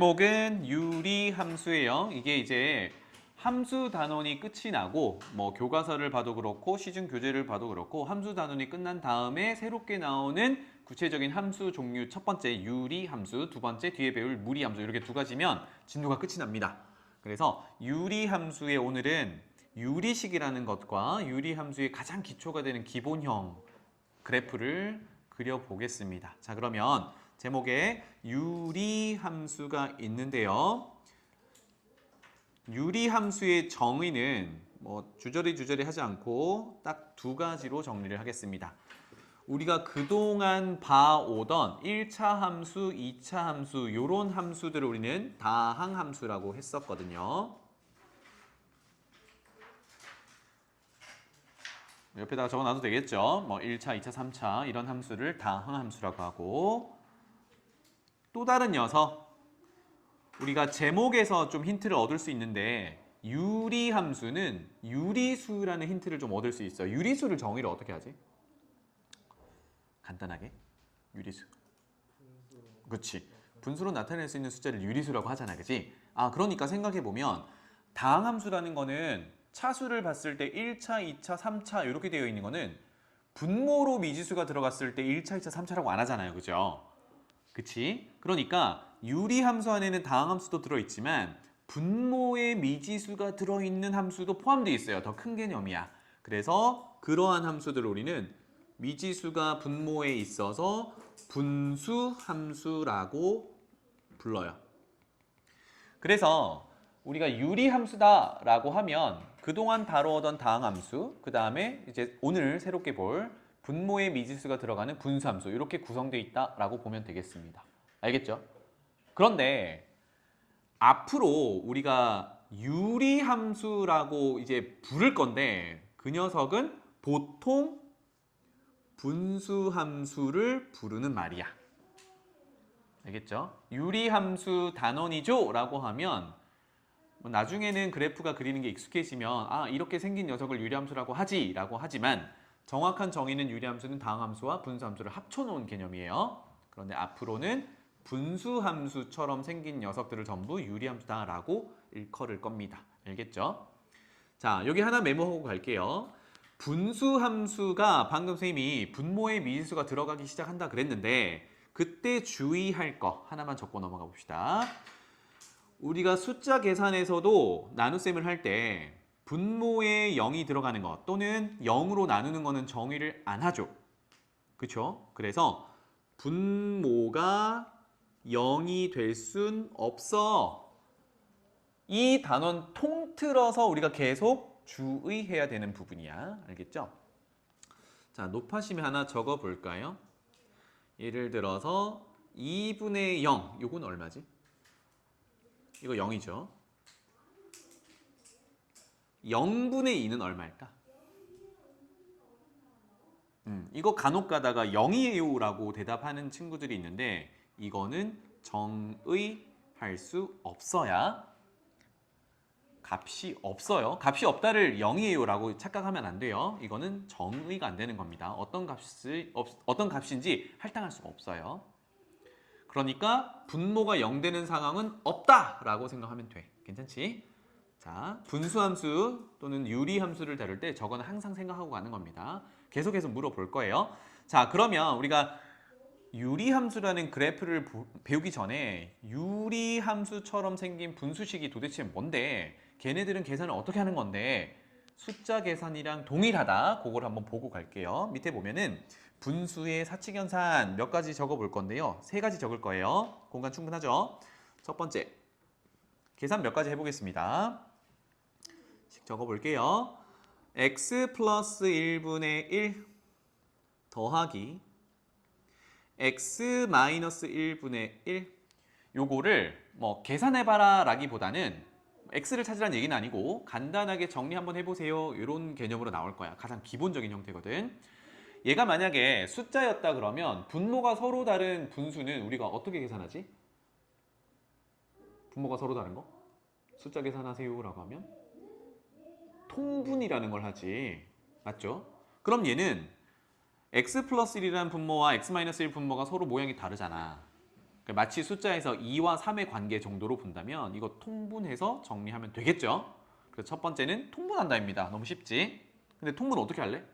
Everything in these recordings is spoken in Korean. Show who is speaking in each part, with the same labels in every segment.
Speaker 1: 제목은 유리함수예요. 이게 이제 함수 단원이 끝이 나고 뭐 교과서를 봐도 그렇고 시중 교재를 봐도 그렇고 함수 단원이 끝난 다음에 새롭게 나오는 구체적인 함수 종류 첫 번째 유리함수, 두 번째 뒤에 배울 무리함수 이렇게 두 가지면 진도가 끝이 납니다. 그래서 유리함수의 오늘은 유리식이라는 것과 유리함수의 가장 기초가 되는 기본형 그래프를 그려보겠습니다. 자, 그러면 제목에 유리함수가 있는데요. 유리함수의 정의는 뭐 주저리 하지 않고 딱 두 가지로 정리를 하겠습니다. 우리가 그동안 봐오던 1차 함수, 2차 함수 이런 함수들을 우리는 다항함수라고 했었거든요. 옆에다가 적어놔도 되겠죠. 뭐 1차, 2차, 3차 이런 함수를 다항함수라고 하고 또 다른 녀석 우리가 제목에서 좀 힌트를 얻을 수 있는데 유리함수는 유리수라는 힌트를 좀 얻을 수 있어요. 유리수를 정의를 어떻게 하지? 간단하게 유리수. 그렇지. 분수로 나타낼 수 있는 숫자를 유리수라고 하잖아. 그치? 그러니까 생각해보면 다항함수라는 거는 차수를 봤을 때 1차, 2차, 3차 이렇게 되어 있는 거는 분모로 미지수가 들어갔을 때 1차, 2차, 3차라고 안 하잖아요. 그죠? 그치? 그러니까 유리함수 안에는 다항함수도 들어있지만 분모의 미지수가 들어있는 함수도 포함되어 있어요. 더 큰 개념이야. 그래서 그러한 함수들을 우리는 미지수가 분모에 있어서 분수함수라고 불러요. 그래서 우리가 유리함수다라고 하면 그동안 다루어던 다항함수, 그 다음에 이제 오늘 새롭게 볼 분모의 미지수가 들어가는 분수함수 이렇게 구성되어 있다라고 보면 되겠습니다. 알겠죠? 그런데 앞으로 우리가 유리함수라고 이제 부를 건데 그 녀석은 보통 분수함수를 부르는 말이야. 알겠죠? 유리함수 단원이죠? 라고 하면 나중에는 그래프가 그리는 게 익숙해지면 이렇게 생긴 녀석을 유리함수라고 하지 라고 하지만 정확한 정의는 유리함수는 다항함수와 분수함수를 합쳐놓은 개념이에요. 그런데 앞으로는 분수함수처럼 생긴 녀석들을 전부 유리함수다라고 일컬을 겁니다. 알겠죠? 자, 여기 하나 메모하고 갈게요. 분수함수가 방금 선생님이 분모의 미지수가 들어가기 시작한다 그랬는데 그때 주의할 거 하나만 적고 넘어가 봅시다. 우리가 숫자 계산에서도 나눗셈을 할 때 분모에 0이 들어가는 것 또는 0으로 나누는 거는 정의를 안 하죠. 그렇죠? 그래서 분모가 0이 될 순 없어. 이 단원 통틀어서 우리가 계속 주의해야 되는 부분이야. 알겠죠? 자, 높아심에 하나 적어 볼까요? 예를 들어서 2분의 0. 요건 얼마지? 이거 0이죠. 0분의 2는 얼마일까? 이거 간혹 가다가 0이에요 라고 대답하는 친구들이 있는데 이거는 정의할 수 없어야 값이 없어요. 값이 없다를 0이에요 라고 착각하면 안 돼요. 이거는 정의가 안 되는 겁니다. 어떤 값인지 할당할 수가 없어요. 그러니까 분모가 0 되는 상황은 없다라고 생각하면 돼. 괜찮지? 자, 분수함수 또는 유리함수를 다룰 때 저거는 항상 생각하고 가는 겁니다. 계속해서 물어볼 거예요. 자, 그러면 우리가 유리함수라는 그래프를 배우기 전에 유리함수처럼 생긴 분수식이 도대체 뭔데 걔네들은 계산을 어떻게 하는 건데 숫자 계산이랑 동일하다 그걸 한번 보고 갈게요. 밑에 보면은 분수의 사칙연산 몇 가지 적어 볼 건데요. 세 가지 적을 거예요. 공간 충분하죠? 첫 번째 계산 몇 가지 해보겠습니다. 적어 볼게요. x 플러스 1분의 1 더하기 x 마이너스 1분의 1 요거를 뭐 계산해봐라 라기보다는 x를 찾으라는 얘기는 아니고 간단하게 정리 한번 해보세요 이런 개념으로 나올 거야. 가장 기본적인 형태거든. 얘가 만약에 숫자였다 그러면 분모가 서로 다른 분수는 우리가 어떻게 계산하지? 분모가 서로 다른 거? 숫자 계산하세요 라고 하면 통분이라는 걸 하지. 맞죠? 그럼 얘는 x 플러스 1이라는 분모와 x 마이너스 1 분모가 서로 모양이 다르잖아. 그러니까 마치 숫자에서 2와 3의 관계 정도로 본다면 이거 통분해서 정리하면 되겠죠? 그래서 첫 번째는 통분한다입니다. 너무 쉽지? 근데 통분 어떻게 할래?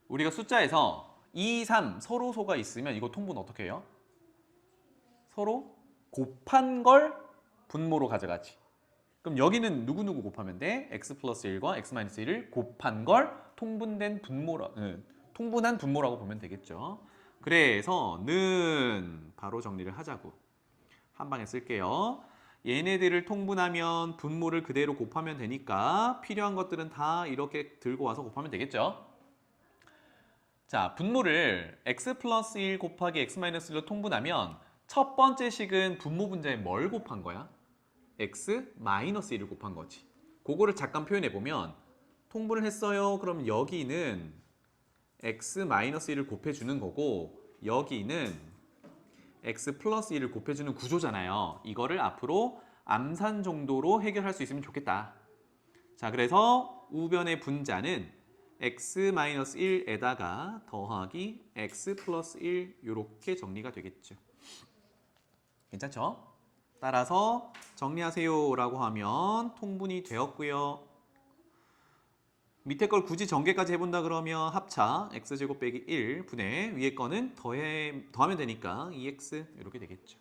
Speaker 1: 우리가 숫자에서 2, 3 서로소가 있으면 이거 통분 어떻게 해요? 서로 곱한 걸 분모로 가져가지. 그럼 여기는 누구누구 곱하면 돼? x 플러스 1과 x 마이너스 1을 곱한 걸 통분된 통분한 분모라고 보면 되겠죠. 그래서 는 바로 정리를 하자고. 한 방에 쓸게요. 얘네들을 통분하면 분모를 그대로 곱하면 되니까 필요한 것들은 다 이렇게 들고 와서 곱하면 되겠죠. 자, 분모를 x 플러스 1 곱하기 x 마이너스 1로 통분하면 첫 번째 식은 분모 분자에 뭘 곱한 거야? x 마이너스 1을 곱한 거지. 그거를 잠깐 표현해 보면 통분을 했어요. 그럼 여기는 x 마이너스 1을 곱해주는 거고 여기는 x 플러스 1을 곱해주는 구조잖아요. 이거를 앞으로 암산 정도로 해결할 수 있으면 좋겠다. 자, 그래서 우변의 분자는 x 마이너스 1에다가 더하기 x 플러스 1 이렇게 정리가 되겠죠. 괜찮죠? 따라서 정리하세요 라고 하면 통분이 되었고요. 밑에 걸 굳이 전개까지 해본다 그러면 합차 x제곱 빼기 1 분의 위에 거는 더하면 되니까 2x 이렇게 되겠죠.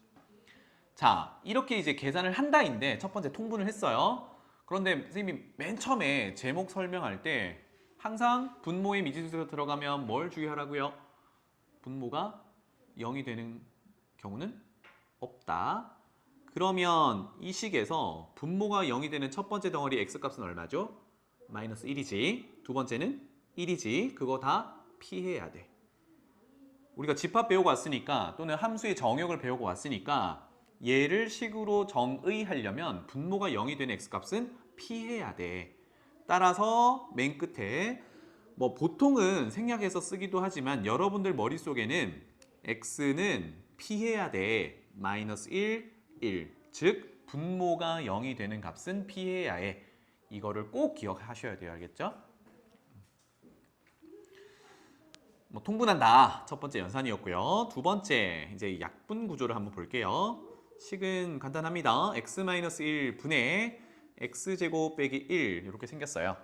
Speaker 1: 자, 이렇게 이제 계산을 한다인데 첫 번째 통분을 했어요. 그런데 선생님이 맨 처음에 제목 설명할 때 항상 분모의 미지수가 들어가면 뭘 주의하라고요? 분모가 0이 되는 경우는 없다. 그러면 이 식에서 분모가 0이 되는 첫 번째 덩어리 x값은 얼마죠? 마이너스 1이지. 두 번째는 1이지. 그거 다 피해야 돼. 우리가 집합 배우고 왔으니까 또는 함수의 정역을 배우고 왔으니까 얘를 식으로 정의하려면 분모가 0이 되는 x값은 피해야 돼. 따라서 맨 끝에 뭐 보통은 생략해서 쓰기도 하지만 여러분들 머릿속에는 x는 피해야 돼. 마이너스 1, 1. 즉 분모가 0이 되는 값은 피해야 해. 이거를 꼭 기억하셔야 돼요. 알겠죠? 뭐 통분한다. 첫 번째 연산이었고요. 두 번째 이제 약분 구조를 한번 볼게요. 식은 간단합니다. x-1 분의 x제곱 빼기 1 이렇게 생겼어요.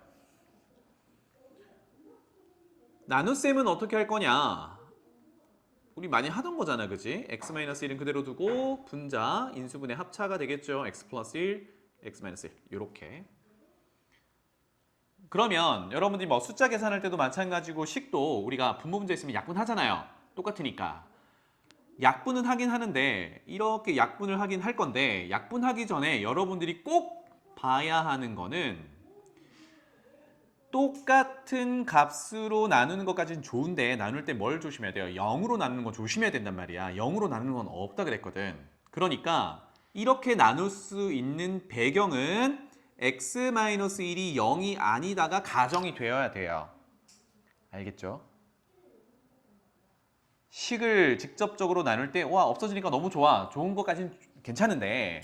Speaker 1: 나눗셈은 어떻게 할 거냐? 우리 많이 하던 거잖아, 그지? x-1은 그대로 두고 분자, 인수분해 합차가 되겠죠. x 플러스 1, x 마이너스 1 이렇게. 그러면 여러분들이 뭐 숫자 계산할 때도 마찬가지고 식도 우리가 분모 문제 있으면 약분하잖아요. 똑같으니까. 약분은 하긴 하는데 이렇게 약분을 하긴 할 건데 약분하기 전에 여러분들이 꼭 봐야 하는 거는 똑같은 값으로 나누는 것까지는 좋은데 나눌 때 뭘 조심해야 돼요? 0으로 나누는 건 조심해야 된단 말이야. 0으로 나누는 건 없다 그랬거든. 그러니까 이렇게 나눌 수 있는 배경은 x-1이 0이 아니다가 가정이 되어야 돼요. 알겠죠? 식을 직접적으로 나눌 때 와 없어지니까 너무 좋아. 좋은 것까지는 괜찮은데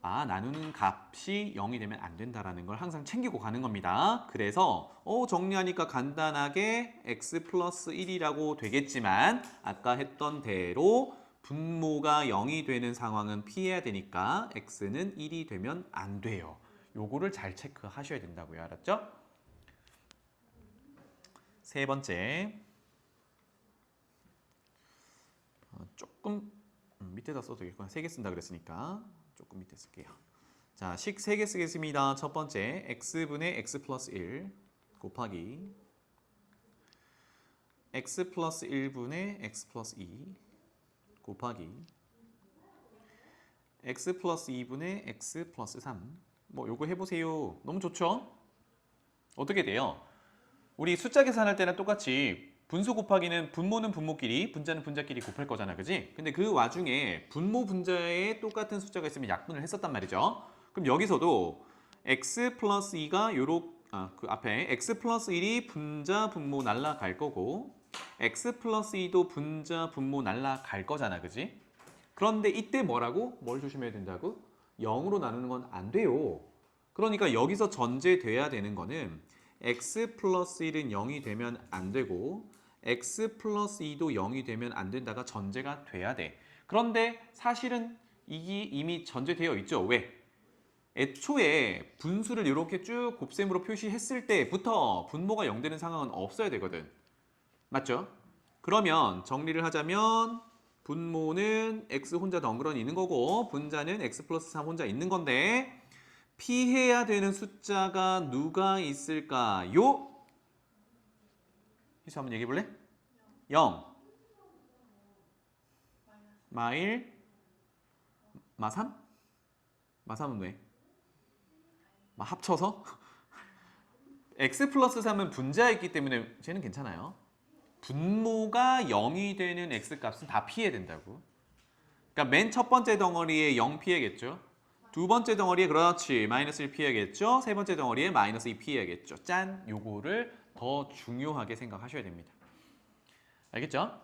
Speaker 1: 나누는 값이 0이 되면 안 된다라는 걸 항상 챙기고 가는 겁니다. 그래서 정리하니까 간단하게 x 플러스 1이라고 되겠지만 아까 했던 대로 분모가 0이 되는 상황은 피해야 되니까 x는 1이 되면 안 돼요. 요거를 잘 체크하셔야 된다고요. 알았죠? 세 번째 조금 밑에다 써도 되겠구나. 3개 쓴다 그랬으니까 조금 밑에 쓸게요. 자, 식 3개 쓰겠습니다. 첫 번째 x분의 x 플러스 1 곱하기 x 플러스 1분의 x 플러스 2 곱하기 x 플러스 2분의 x 플러스 3 뭐 요거 해보세요. 너무 좋죠? 어떻게 돼요? 우리 숫자 계산할 때는 똑같이 분수 곱하기는 분모는 분모끼리, 분자는 분자끼리 곱할 거잖아, 그지? 근데 그 와중에 분모 분자에 똑같은 숫자가 있으면 약분을 했었단 말이죠. 그럼 여기서도 x 플러스 2가 그 앞에 x 플러스 1이 분자 분모 날라갈 거고 x 플러스 2도 분자 분모 날라갈 거잖아, 그지? 그런데 이때 뭐라고? 뭘 조심해야 된다고? 0으로 나누는 건 안 돼요. 그러니까 여기서 전제돼야 되는 거는 x 플러스 1은 0이 되면 안 되고 x 플러스 2도 0이 되면 안 된다가 전제가 돼야 돼. 그런데 사실은 이게 이미 전제되어 있죠. 왜? 애초에 분수를 이렇게 쭉 곱셈으로 표시했을 때부터 분모가 0 되는 상황은 없어야 되거든. 맞죠? 그러면 정리를 하자면 분모는 x 혼자 덩그러니 있는 거고 분자는 x 플러스 3 혼자 있는 건데 피해야 되는 숫자가 누가 있을까요? 희수 한번 얘기해 볼래? 0 마1 마3? 마3은 왜? 합쳐서? x 플러스 3은 분자였기 때문에 쟤는 괜찮아요. 분모가 0이 되는 x값은 다 피해야 된다고. 그러니까 맨 첫 번째 덩어리에 0 피해야겠죠. 두 번째 덩어리에 그렇지 마이너스 1 피해야겠죠. 세 번째 덩어리에 마이너스 2 피해야겠죠. 짠! 요거를 더 중요하게 생각하셔야 됩니다. 알겠죠?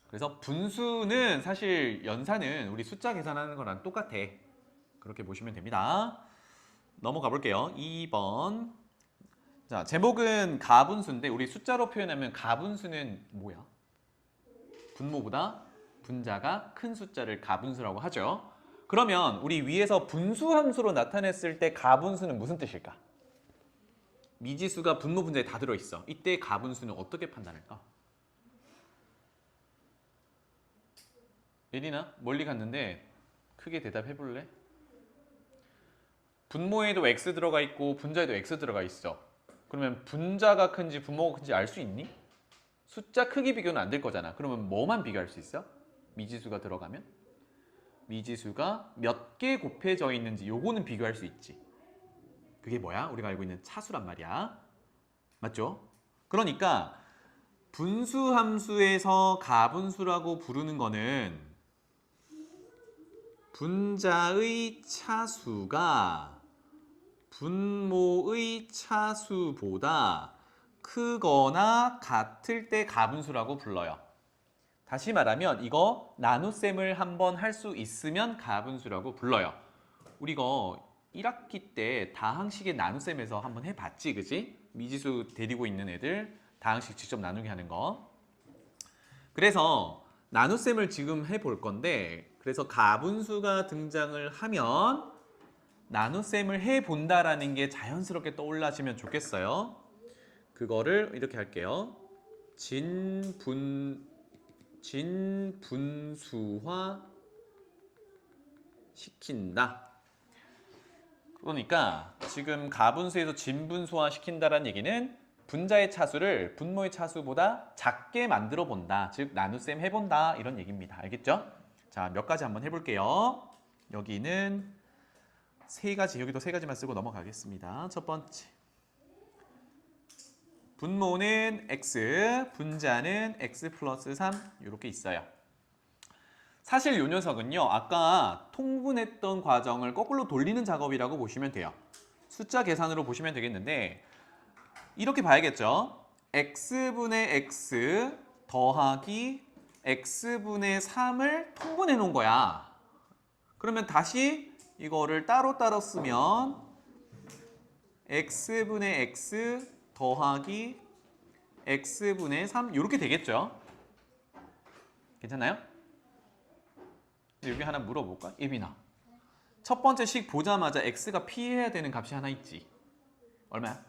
Speaker 1: 그래서 분수는 사실 연산은 우리 숫자 계산하는 거랑 똑같아. 그렇게 보시면 됩니다. 넘어가 볼게요. 2번. 자, 제목은 가분수인데 우리 숫자로 표현하면 가분수는 뭐야? 분모보다 분자가 큰 숫자를 가분수라고 하죠. 그러면 우리 위에서 분수함수로 나타냈을 때 가분수는 무슨 뜻일까? 미지수가 분모 분자에 다 들어있어. 이때 가분수는 어떻게 판단할까? 예린아, 멀리 갔는데 크게 대답해 볼래? 분모에도 x 들어가 있고 분자에도 x 들어가 있어. 그러면 분자가 큰지 분모가 큰지 알 수 있니? 숫자 크기 비교는 안 될 거잖아. 그러면 뭐만 비교할 수 있어? 미지수가 들어가면? 미지수가 몇 개 곱해져 있는지 요거는 비교할 수 있지. 그게 뭐야? 우리가 알고 있는 차수란 말이야. 맞죠? 그러니까 분수함수에서 가분수라고 부르는 거는 분자의 차수가 분모의 차수보다 크거나 같을 때 가분수라고 불러요. 다시 말하면 이거 나눗셈을 한번 할 수 있으면 가분수라고 불러요. 우리 이거 1학기 때 다항식의 나눗셈에서 한번 해봤지, 그지? 미지수 데리고 있는 애들 다항식 직접 나누게 하는 거. 그래서 나눗셈을 지금 해볼 건데 그래서 가분수가 등장을 하면 나눗셈을 해본다라는 게 자연스럽게 떠올라지면 좋겠어요. 그거를 이렇게 할게요. 진분수화 시킨다. 그러니까 지금 가분수에서 진분수화 시킨다라는 얘기는 분자의 차수를 분모의 차수보다 작게 만들어 본다. 즉 나눗셈 해본다 이런 얘기입니다. 알겠죠? 자, 몇 가지 한번 해볼게요. 여기는 세 가지, 여기도 세 가지만 쓰고 넘어가겠습니다. 첫 번째, 분모는 x, 분자는 x 플러스 3 이렇게 있어요. 사실 이 녀석은요, 아까 통분했던 과정을 거꾸로 돌리는 작업이라고 보시면 돼요. 숫자 계산으로 보시면 되겠는데 이렇게 봐야겠죠. x분의 x 더하기 x분의 3을 통분해 놓은 거야. 그러면 다시 이거를 따로따로 쓰면 x분의 x 더하기 x분의 3 이렇게 되겠죠. 괜찮나요? 여기 하나 물어볼까? 예빈아, 첫 번째 식 보자마자 x가 피해야 되는 값이 하나 있지. 얼마야?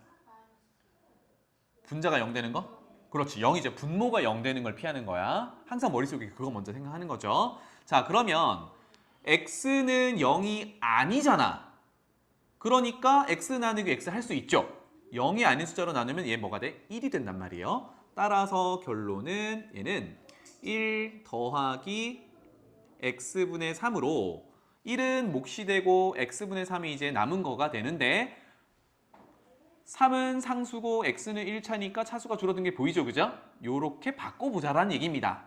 Speaker 1: 분자가 0 되는 거? 그렇지, 0이죠. 분모가 0 되는 걸 피하는 거야. 항상 머릿속에 그거 먼저 생각하는 거죠. 자, 그러면 x는 0이 아니잖아. 그러니까 x 나누기 x 할 수 있죠. 0이 아닌 숫자로 나누면 얘 뭐가 돼? 1이 된단 말이에요. 따라서 결론은 얘는 1 더하기 x분의 3으로 1은 몫이 되고 x분의 3이 이제 남은 거가 되는데 3은 상수고 x는 1차니까 차수가 줄어든 게 보이죠, 그죠? 요렇게 바꿔보자라는 얘기입니다.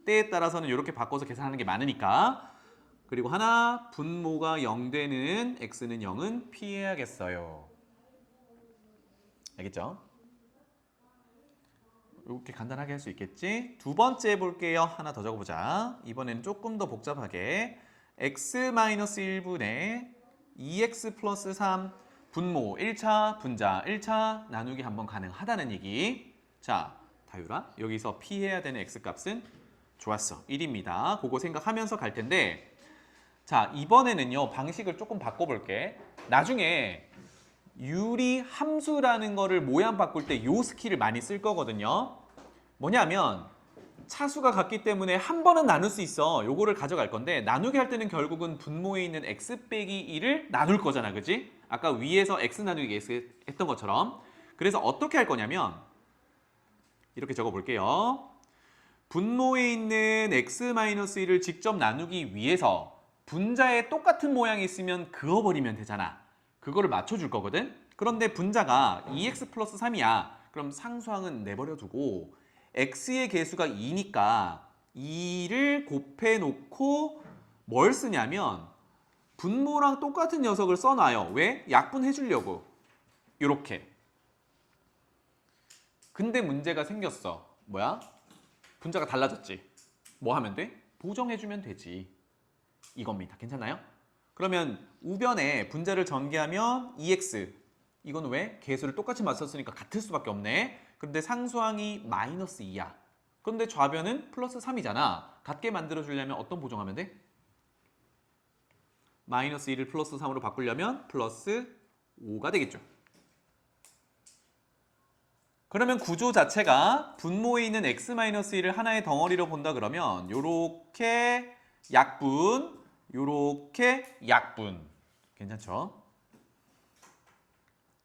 Speaker 1: 때에 따라서는 요렇게 바꿔서 계산하는 게 많으니까. 그리고 하나, 분모가 0 되는 x는 0은 피해야겠어요. 알겠죠? 이렇게 간단하게 할 수 있겠지? 두 번째 볼게요. 하나 더 적어보자. 이번에는 조금 더 복잡하게 x-1분의 2x 플러스 3 분모 1차, 분자 1차 나누기 한번 가능하다는 얘기. 자, 다율아, 여기서 피해야 되는 x값은 좋았어. 1입니다. 그거 생각하면서 갈 텐데 자, 이번에는요. 방식을 조금 바꿔볼게. 나중에 유리 함수라는 거를 모양 바꿀 때 요 스킬을 많이 쓸 거거든요. 뭐냐면 차수가 같기 때문에 한 번은 나눌 수 있어. 요거를 가져갈 건데 나누기 할 때는 결국은 분모에 있는 x 빼기 2를 나눌 거잖아. 그치? 아까 위에서 x 나누기 x 했던 것처럼. 그래서 어떻게 할 거냐면 이렇게 적어볼게요. 분모에 있는 x-1을 직접 나누기 위해서 분자에 똑같은 모양이 있으면 그어버리면 되잖아. 그거를 맞춰줄 거거든. 그런데 분자가 2x 플러스 3이야. 그럼 상수항은 내버려 두고 x의 개수가 2니까 2를 곱해놓고 뭘 쓰냐면 분모랑 똑같은 녀석을 써놔요. 왜? 약분해 주려고. 이렇게. 근데 문제가 생겼어. 뭐야? 분자가 달라졌지. 뭐 하면 돼? 보정해주면 되지. 이겁니다. 괜찮나요? 그러면 우변에 분자를 전개하면 2x. 이건 왜? 개수를 똑같이 맞췄으니까 같을 수밖에 없네. 그런데 상수항이 마이너스 2야. 그런데 좌변은 플러스 3이잖아. 같게 만들어주려면 어떤 보정하면 돼? 마이너스 2를 플러스 3으로 바꾸려면 플러스 5가 되겠죠. 그러면 구조 자체가 분모에 있는 x-1을 하나의 덩어리로 본다 그러면 요렇게 약분, 요렇게 약분. 괜찮죠?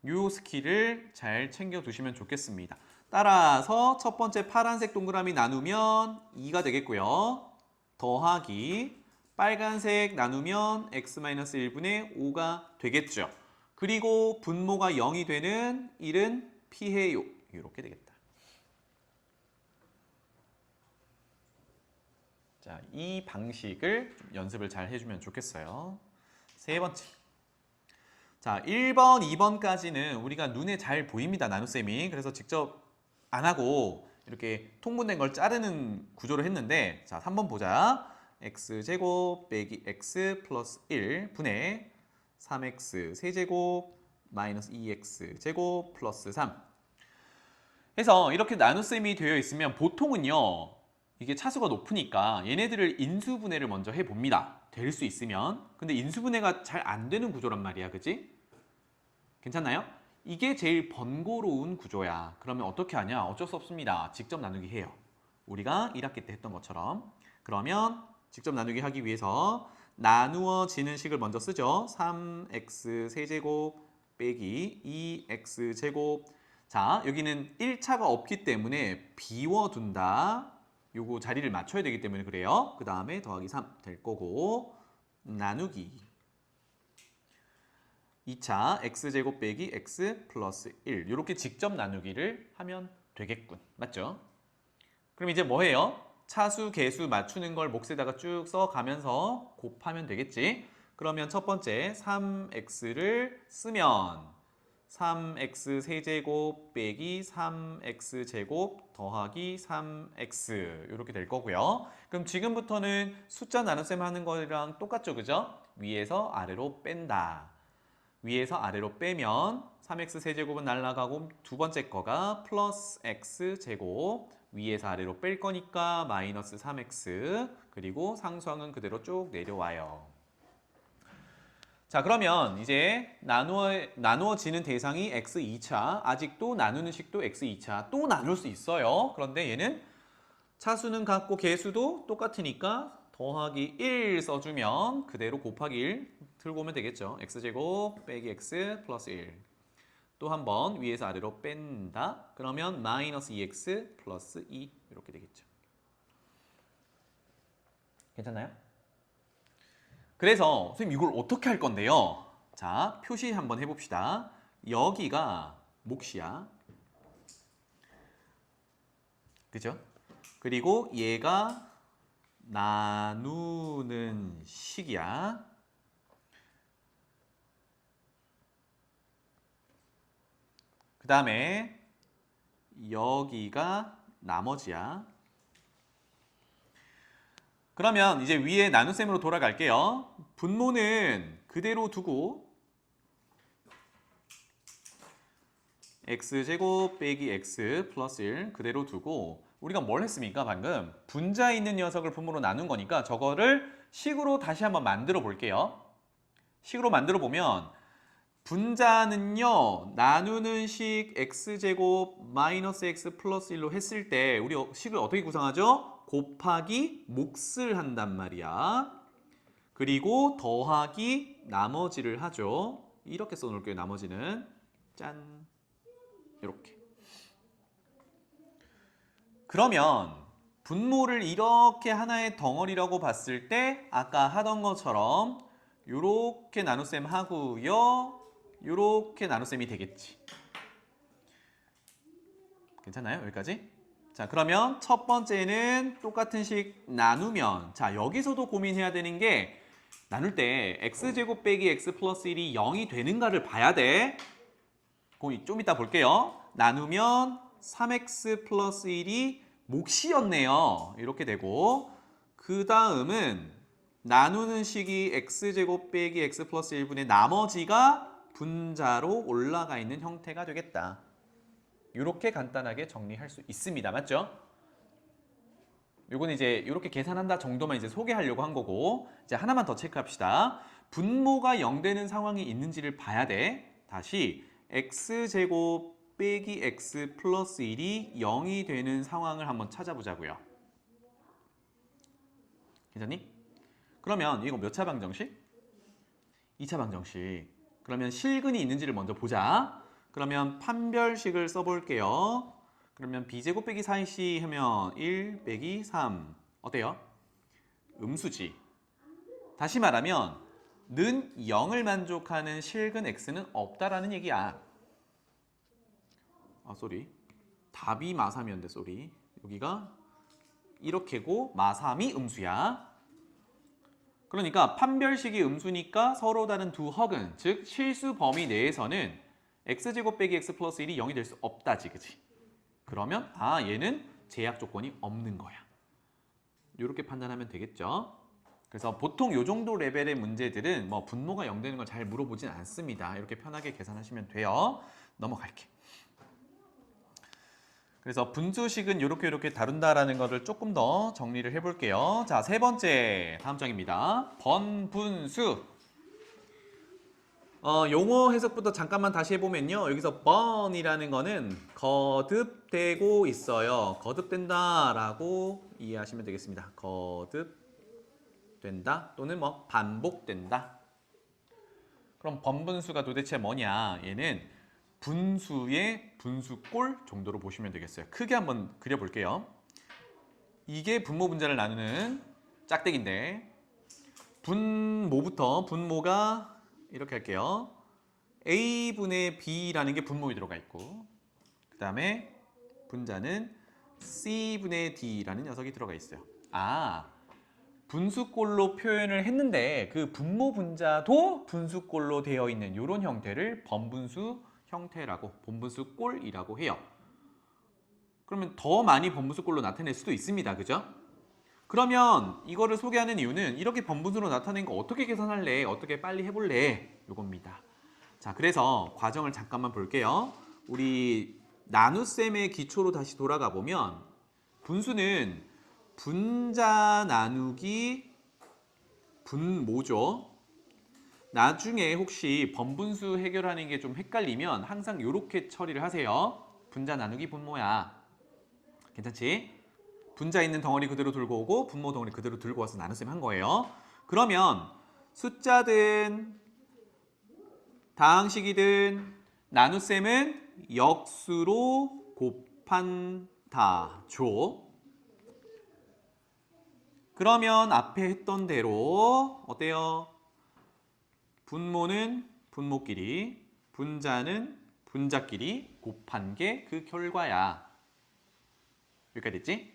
Speaker 1: 요 스킬을 잘 챙겨 두시면 좋겠습니다. 따라서 첫 번째 파란색 동그라미 나누면 2가 되겠고요. 더하기 빨간색 나누면 x-1분의 5가 되겠죠. 그리고 분모가 0이 되는 1은 피해요. 이렇게 되겠다. 자, 이 방식을 좀 연습을 잘 해주면 좋겠어요. 세 번째. 자, 1번, 2번까지는 우리가 눈에 잘 보입니다. 나눗셈이. 그래서 직접 안 하고 이렇게 통분된 걸 자르는 구조를 했는데 자, 3번 보자. x제곱 빼기 x 플러스 1 분의 3x 세제곱 마이너스 2x 제곱 플러스 3. 그래서 이렇게 나눗셈이 되어 있으면 보통은요. 이게 차수가 높으니까 얘네들을 인수분해를 먼저 해봅니다. 될 수 있으면. 근데 인수분해가 잘 안 되는 구조란 말이야. 그치? 괜찮나요? 이게 제일 번거로운 구조야. 그러면 어떻게 하냐? 어쩔 수 없습니다. 직접 나누기 해요. 우리가 1학기 때 했던 것처럼. 그러면 직접 나누기 하기 위해서 나누어지는 식을 먼저 쓰죠. 3x 세제곱 빼기 2x 제곱. 자, 여기는 1차가 없기 때문에 비워둔다. 요거 자리를 맞춰야 되기 때문에 그래요. 그 다음에 더하기 3 될 거고 나누기 2차 x제곱 빼기 x 플러스 1 이렇게 직접 나누기를 하면 되겠군. 맞죠? 그럼 이제 뭐 해요? 차수, 개수 맞추는 걸 몫에다가 쭉 써가면서 곱하면 되겠지? 그러면 첫 번째 3x를 쓰면 3x 세제곱 빼기 3x 제곱 더하기 3x 이렇게 될 거고요. 그럼 지금부터는 숫자 나눗셈 하는 거랑 똑같죠, 그죠? 위에서 아래로 뺀다. 위에서 아래로 빼면 3x 세제곱은 날아가고 두 번째 거가 플러스 x 제곱 위에서 아래로 뺄 거니까 마이너스 3x 그리고 상수항은 그대로 쭉 내려와요. 자, 그러면 이제 나누어지는 대상이 x2차, 아직도 나누는 식도 x2차, 또 나눌 수 있어요. 그런데 얘는 차수는 같고 개수도 똑같으니까 더하기 1 써주면 그대로 곱하기 1 들고 오면 되겠죠. x제곱 빼기 x 플러스 1. 또 한 번 위에서 아래로 뺀다. 그러면 마이너스 2x 플러스 2 이렇게 되겠죠. 괜찮나요? 그래서 선생님 이걸 어떻게 할 건데요? 자, 표시 한번 해봅시다. 여기가 몫이야. 그죠? 그리고 얘가 나누는 식이야. 그 다음에 여기가 나머지야. 그러면 이제 위에 나눗셈으로 돌아갈게요. 분모는 그대로 두고 x제곱 빼기 x 플러스 1 그대로 두고 우리가 뭘 했습니까? 방금 분자에 있는 녀석을 분모로 나눈 거니까 저거를 식으로 다시 한번 만들어 볼게요. 식으로 만들어 보면 분자는요, 나누는 식 x제곱 마이너스 x 플러스 1로 했을 때 우리 식을 어떻게 구성하죠? 곱하기 몫을 한단 말이야. 그리고 더하기 나머지를 하죠. 이렇게 써놓을게요. 나머지는 짠, 이렇게. 그러면 분모를 이렇게 하나의 덩어리라고 봤을 때 아까 하던 것처럼 요렇게 나눗셈 하고요. 요렇게 나눗셈이 되겠지. 괜찮아요? 여기까지? 자, 그러면 첫 번째는 똑같은 식 나누면, 자, 여기서도 고민해야 되는 게 나눌 때 x제곱 빼기 x 플러스 1이 0이 되는가를 봐야 돼. 그럼 좀 이따 볼게요. 나누면 3x 플러스 1이 몫이었네요. 이렇게 되고, 그 다음은 나누는 식이 x제곱 빼기 x 플러스 1분의 나머지가 분자로 올라가 있는 형태가 되겠다. 이렇게 간단하게 정리할 수 있습니다. 맞죠? 요건 이제 이렇게 계산한다 정도만 이제 소개하려고 한 거고, 이제 하나만 더 체크합시다. 분모가 0 되는 상황이 있는지를 봐야 돼. 다시 x제곱 빼기 x 플러스 1이 0이 되는 상황을 한번 찾아보자고요. 괜찮니? 그러면 이거 몇 차 방정식? 2차 방정식. 그러면 실근이 있는지를 먼저 보자. 그러면 판별식을 써볼게요. 그러면 b제곱 빼기 4ac 하면 1 빼기 3. 어때요? 음수지. 다시 말하면 는 0을 만족하는 실근 x는 없다라는 얘기야. 아, 쏘리. 답이 마3이었는데 쏘리. 여기가 이렇게고 마3이 음수야. 그러니까 판별식이 음수니까 서로 다른 두 허근, 즉 실수 범위 내에서는 x제곱 빼기 x 플러스 1이 0이 될 수 없다지, 그치? 그러면 얘는 제약 조건이 없는 거야. 이렇게 판단하면 되겠죠? 그래서 보통 이 정도 레벨의 문제들은 뭐 분모가 0 되는 걸 잘 물어보진 않습니다. 이렇게 편하게 계산하시면 돼요. 넘어갈게. 그래서 분수식은 이렇게 다룬다라는 것을 조금 더 정리를 해볼게요. 자, 세 번째 다음 장입니다. 번분수. 용어 해석부터 잠깐만 다시 해보면요. 여기서 번이라는 거는 거듭되고 있어요. 거듭된다라고 이해하시면 되겠습니다. 거듭된다 또는 뭐 반복된다. 그럼 번분수가 도대체 뭐냐? 얘는 분수의 분수꼴 정도로 보시면 되겠어요. 크게 한번 그려볼게요. 이게 분모 분자를 나누는 짝대기인데 분모가 이렇게 할게요. a분의 b라는 게 분모에 들어가 있고 그 다음에 분자는 c분의 d라는 녀석이 들어가 있어요. 분수꼴로 표현을 했는데 그 분모 분자도 분수꼴로 되어 있는 이런 형태를 번분수 형태라고, 번분수꼴이라고 해요. 그러면 더 많이 번분수꼴로 나타낼 수도 있습니다. 그죠? 그러면 이거를 소개하는 이유는 이렇게 번분수로 나타낸 거 어떻게 계산할래? 어떻게 빨리 해볼래? 요겁니다. 자, 그래서 과정을 잠깐만 볼게요. 우리 나눗셈의 기초로 다시 돌아가 보면 분수는 분자 나누기 분모죠. 나중에 혹시 번분수 해결하는 게 좀 헷갈리면 항상 이렇게 처리를 하세요. 분자 나누기 분모야. 괜찮지? 분자 있는 덩어리 그대로 들고 오고 분모 덩어리 그대로 들고 와서 나눗셈 한 거예요. 그러면 숫자든 다항식이든 나눗셈은 역수로 곱한다죠. 그러면 앞에 했던 대로 어때요? 분모는 분모끼리, 분자는 분자끼리 곱한 게 그 결과야. 여기까지 됐지?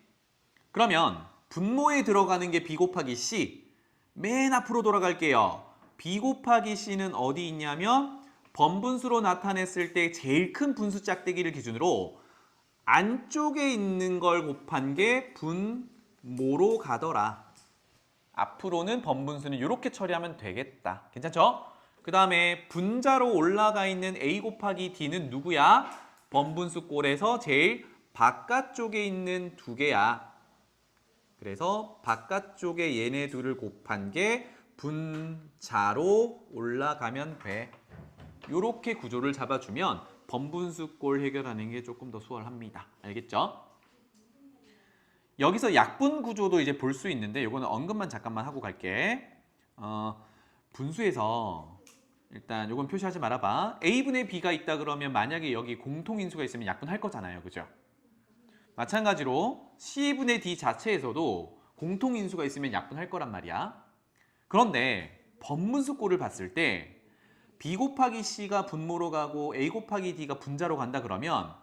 Speaker 1: 그러면 분모에 들어가는 게 b 곱하기 c. 맨 앞으로 돌아갈게요. b 곱하기 c는 어디 있냐면 번분수로 나타냈을 때 제일 큰 분수 짝대기를 기준으로 안쪽에 있는 걸 곱한 게 분모로 가더라. 앞으로는 번분수는 이렇게 처리하면 되겠다. 괜찮죠? 그 다음에 분자로 올라가 있는 a 곱하기 d는 누구야? 번분수 꼴에서 제일 바깥쪽에 있는 두 개야. 그래서 바깥쪽에 얘네 둘을 곱한 게 분자로 올라가면 돼. 이렇게 구조를 잡아주면 번분수꼴 해결하는 게 조금 더 수월합니다. 알겠죠? 여기서 약분 구조도 이제 볼 수 있는데 이거는 언급만 잠깐만 하고 갈게. 분수에서 일단 이건 표시하지 말아봐. A분의 B가 있다 그러면 만약에 여기 공통인수가 있으면 약분할 거잖아요. 그죠? 마찬가지로 C분의 D 자체에서도 공통인수가 있으면 약분할 거란 말이야. 그런데 번분수꼴을 봤을 때 B 곱하기 C가 분모로 가고 A 곱하기 D가 분자로 간다 그러면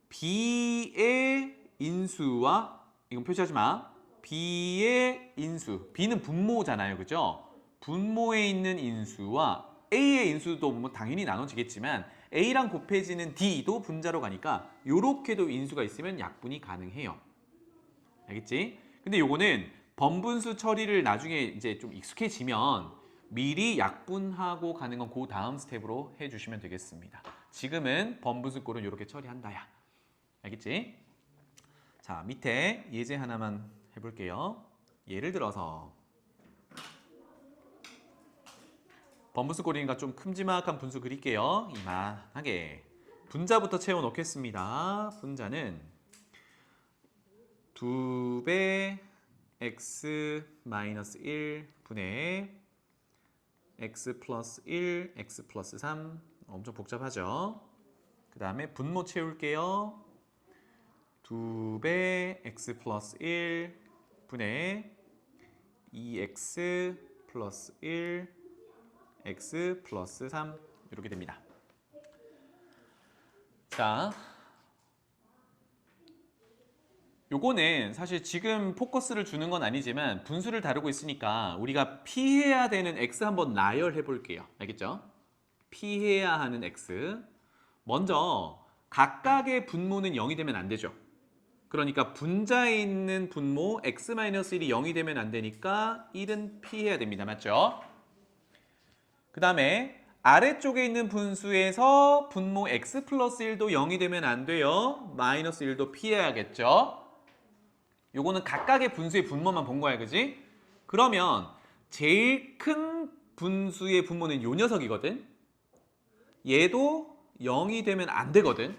Speaker 1: B의 인수와 이건 표시하지 마. B의 인수. B는 분모잖아요. 그죠? 분모에 있는 인수와 A의 인수도 뭐 당연히 나눠지겠지만 A랑 곱해지는 D도 분자로 가니까 요렇게도 인수가 있으면 약분이 가능해요. 알겠지? 근데 요거는 번분수 처리를 나중에 이제 좀 익숙해지면 미리 약분하고 가는 건 그 다음 스텝으로 해주시면 되겠습니다. 지금은 번분수꼴은 이렇게 처리한다야. 알겠지? 자, 밑에 예제 하나만 해볼게요. 예를 들어서 번분수꼴이니까 좀 큼지막한 분수 그릴게요. 이만하게. 분자부터 채워놓겠습니다. 분자는 2배 x-1 분의 x 플러스 1, x 플러스 3 엄청 복잡하죠? 그 다음에 분모 채울게요. 2배 x 플러스 1 분의 2x 플러스 1, x 플러스 3 이렇게 됩니다. 자, 요거는 사실 지금 포커스를 주는 건 아니지만 분수를 다루고 있으니까 우리가 피해야 되는 x 한번 나열해 볼게요. 알겠죠? 피해야 하는 x. 먼저 각각의 분모는 0이 되면 안 되죠. 그러니까 분자에 있는 분모 x-1이 0이 되면 안 되니까 1은 피해야 됩니다. 맞죠? 그 다음에 아래쪽에 있는 분수에서 분모 x 플러스 1도 0이 되면 안 돼요. 마이너스 1도 피해야겠죠. 요거는 각각의 분수의 분모만 본 거야, 그지? 그러면 제일 큰 분수의 분모는 요 녀석이거든. 얘도 0이 되면 안 되거든.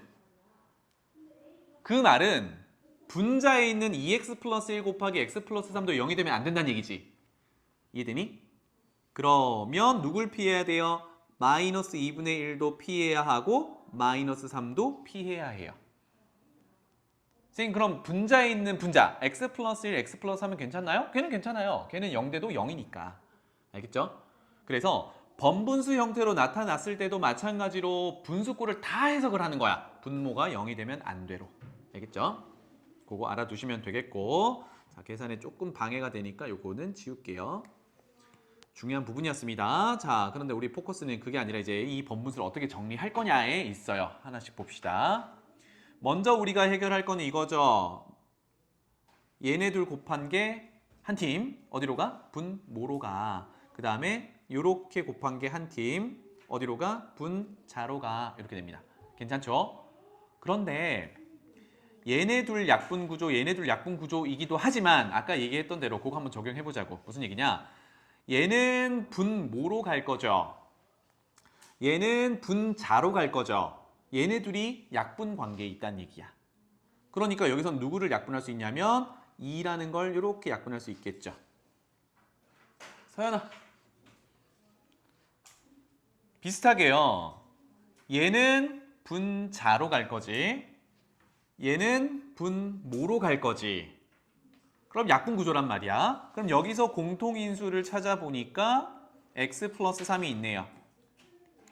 Speaker 1: 그 말은 분자에 있는 2x 플러스 1 곱하기 x 플러스 3도 0이 되면 안 된다는 얘기지. 이해되니? 그러면 누굴 피해야 돼요? 마이너스 2분의 1도 피해야 하고 마이너스 3도 피해야 해요. 선생님 그럼 분자에 있는 분자 x 플러스 1, x 플러스 3은 괜찮나요? 걔는 괜찮아요. 걔는 0대도 0이니까. 알겠죠? 그래서 번분수 형태로 나타났을 때도 마찬가지로 분수꼴을 다 해석을 하는 거야. 분모가 0이 되면 안 되로. 알겠죠? 그거 알아두시면 되겠고, 자, 계산에 조금 방해가 되니까 요거는 지울게요. 중요한 부분이었습니다. 자, 그런데 우리 포커스는 그게 아니라 이제 이 번분수를 어떻게 정리할 거냐에 있어요. 하나씩 봅시다. 먼저 우리가 해결할 거는 이거죠. 얘네 둘 곱한 게 한 팀. 어디로 가? 분모로 가. 그 다음에 요렇게 곱한 게 한 팀. 어디로 가? 분자로 가. 이렇게 됩니다. 괜찮죠? 그런데 얘네 둘 약분 구조, 얘네 둘 약분 구조이기도 하지만 아까 얘기했던 대로 그거 한번 적용해 보자고. 무슨 얘기냐? 얘는 분모로 갈 거죠. 얘는 분자로 갈 거죠. 얘네 둘이 약분 관계에 있다는 얘기야. 그러니까 여기서 누구를 약분할 수 있냐면 2라는 걸 이렇게 약분할 수 있겠죠. 서연아. 비슷하게요. 얘는 분자로 갈 거지. 얘는 분모로 갈 거지. 그럼 약분 구조란 말이야. 그럼 여기서 공통인수를 찾아보니까 x 플러스 3이 있네요.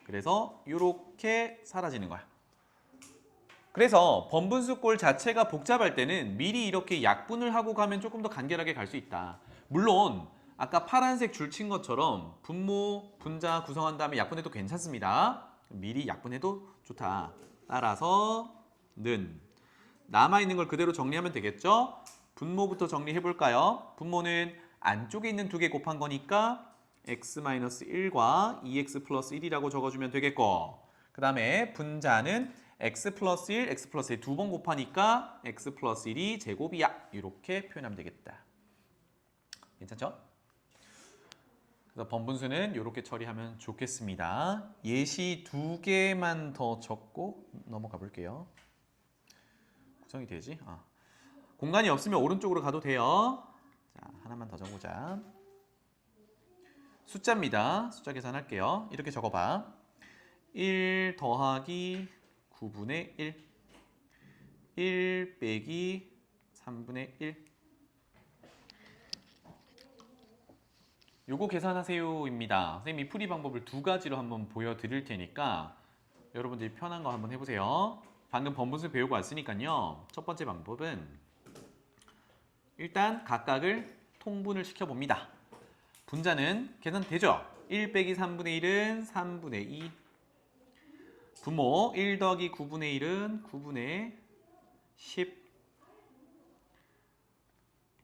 Speaker 1: 그래서 이렇게 사라지는 거야. 그래서 번분수꼴 자체가 복잡할 때는 미리 이렇게 약분을 하고 가면 조금 더 간결하게 갈 수 있다. 물론 아까 파란색 줄 친 것처럼 분모, 분자 구성한 다음에 약분해도 괜찮습니다. 미리 약분해도 좋다. 따라서 는 남아있는 걸 그대로 정리하면 되겠죠? 분모부터 정리해 볼까요? 분모는 안쪽에 있는 두 개 곱한 거니까 x-1과 2x 플러스 1이라고 적어주면 되겠고, 그 다음에 분자는 x 플러스 1, x 플러스 1 두 번 곱하니까 x 플러스 1이 제곱이야. 이렇게 표현하면 되겠다. 괜찮죠? 그래서 번분수는 이렇게 처리하면 좋겠습니다. 예시 2개만 더 적고 넘어가 볼게요. 구성이 되지? 공간이 없으면 오른쪽으로 가도 돼요. 자, 하나만 더 적어보자. 숫자입니다. 숫자 계산할게요. 이렇게 적어봐. 1 더하기 9분의 1 1 빼기 3분의 1 요거 계산하세요입니다. 선생님이 풀이 방법을 두 가지로 한번 보여드릴 테니까 여러분들이 편한 거 한번 해보세요. 방금 번분수 배우고 왔으니까요. 첫 번째 방법은 일단 각각을 통분을 시켜봅니다. 분자는 계산되죠? 1 빼기 3분의 1은 3분의 2 분모 1 더하기 9분의 1은 9분의 10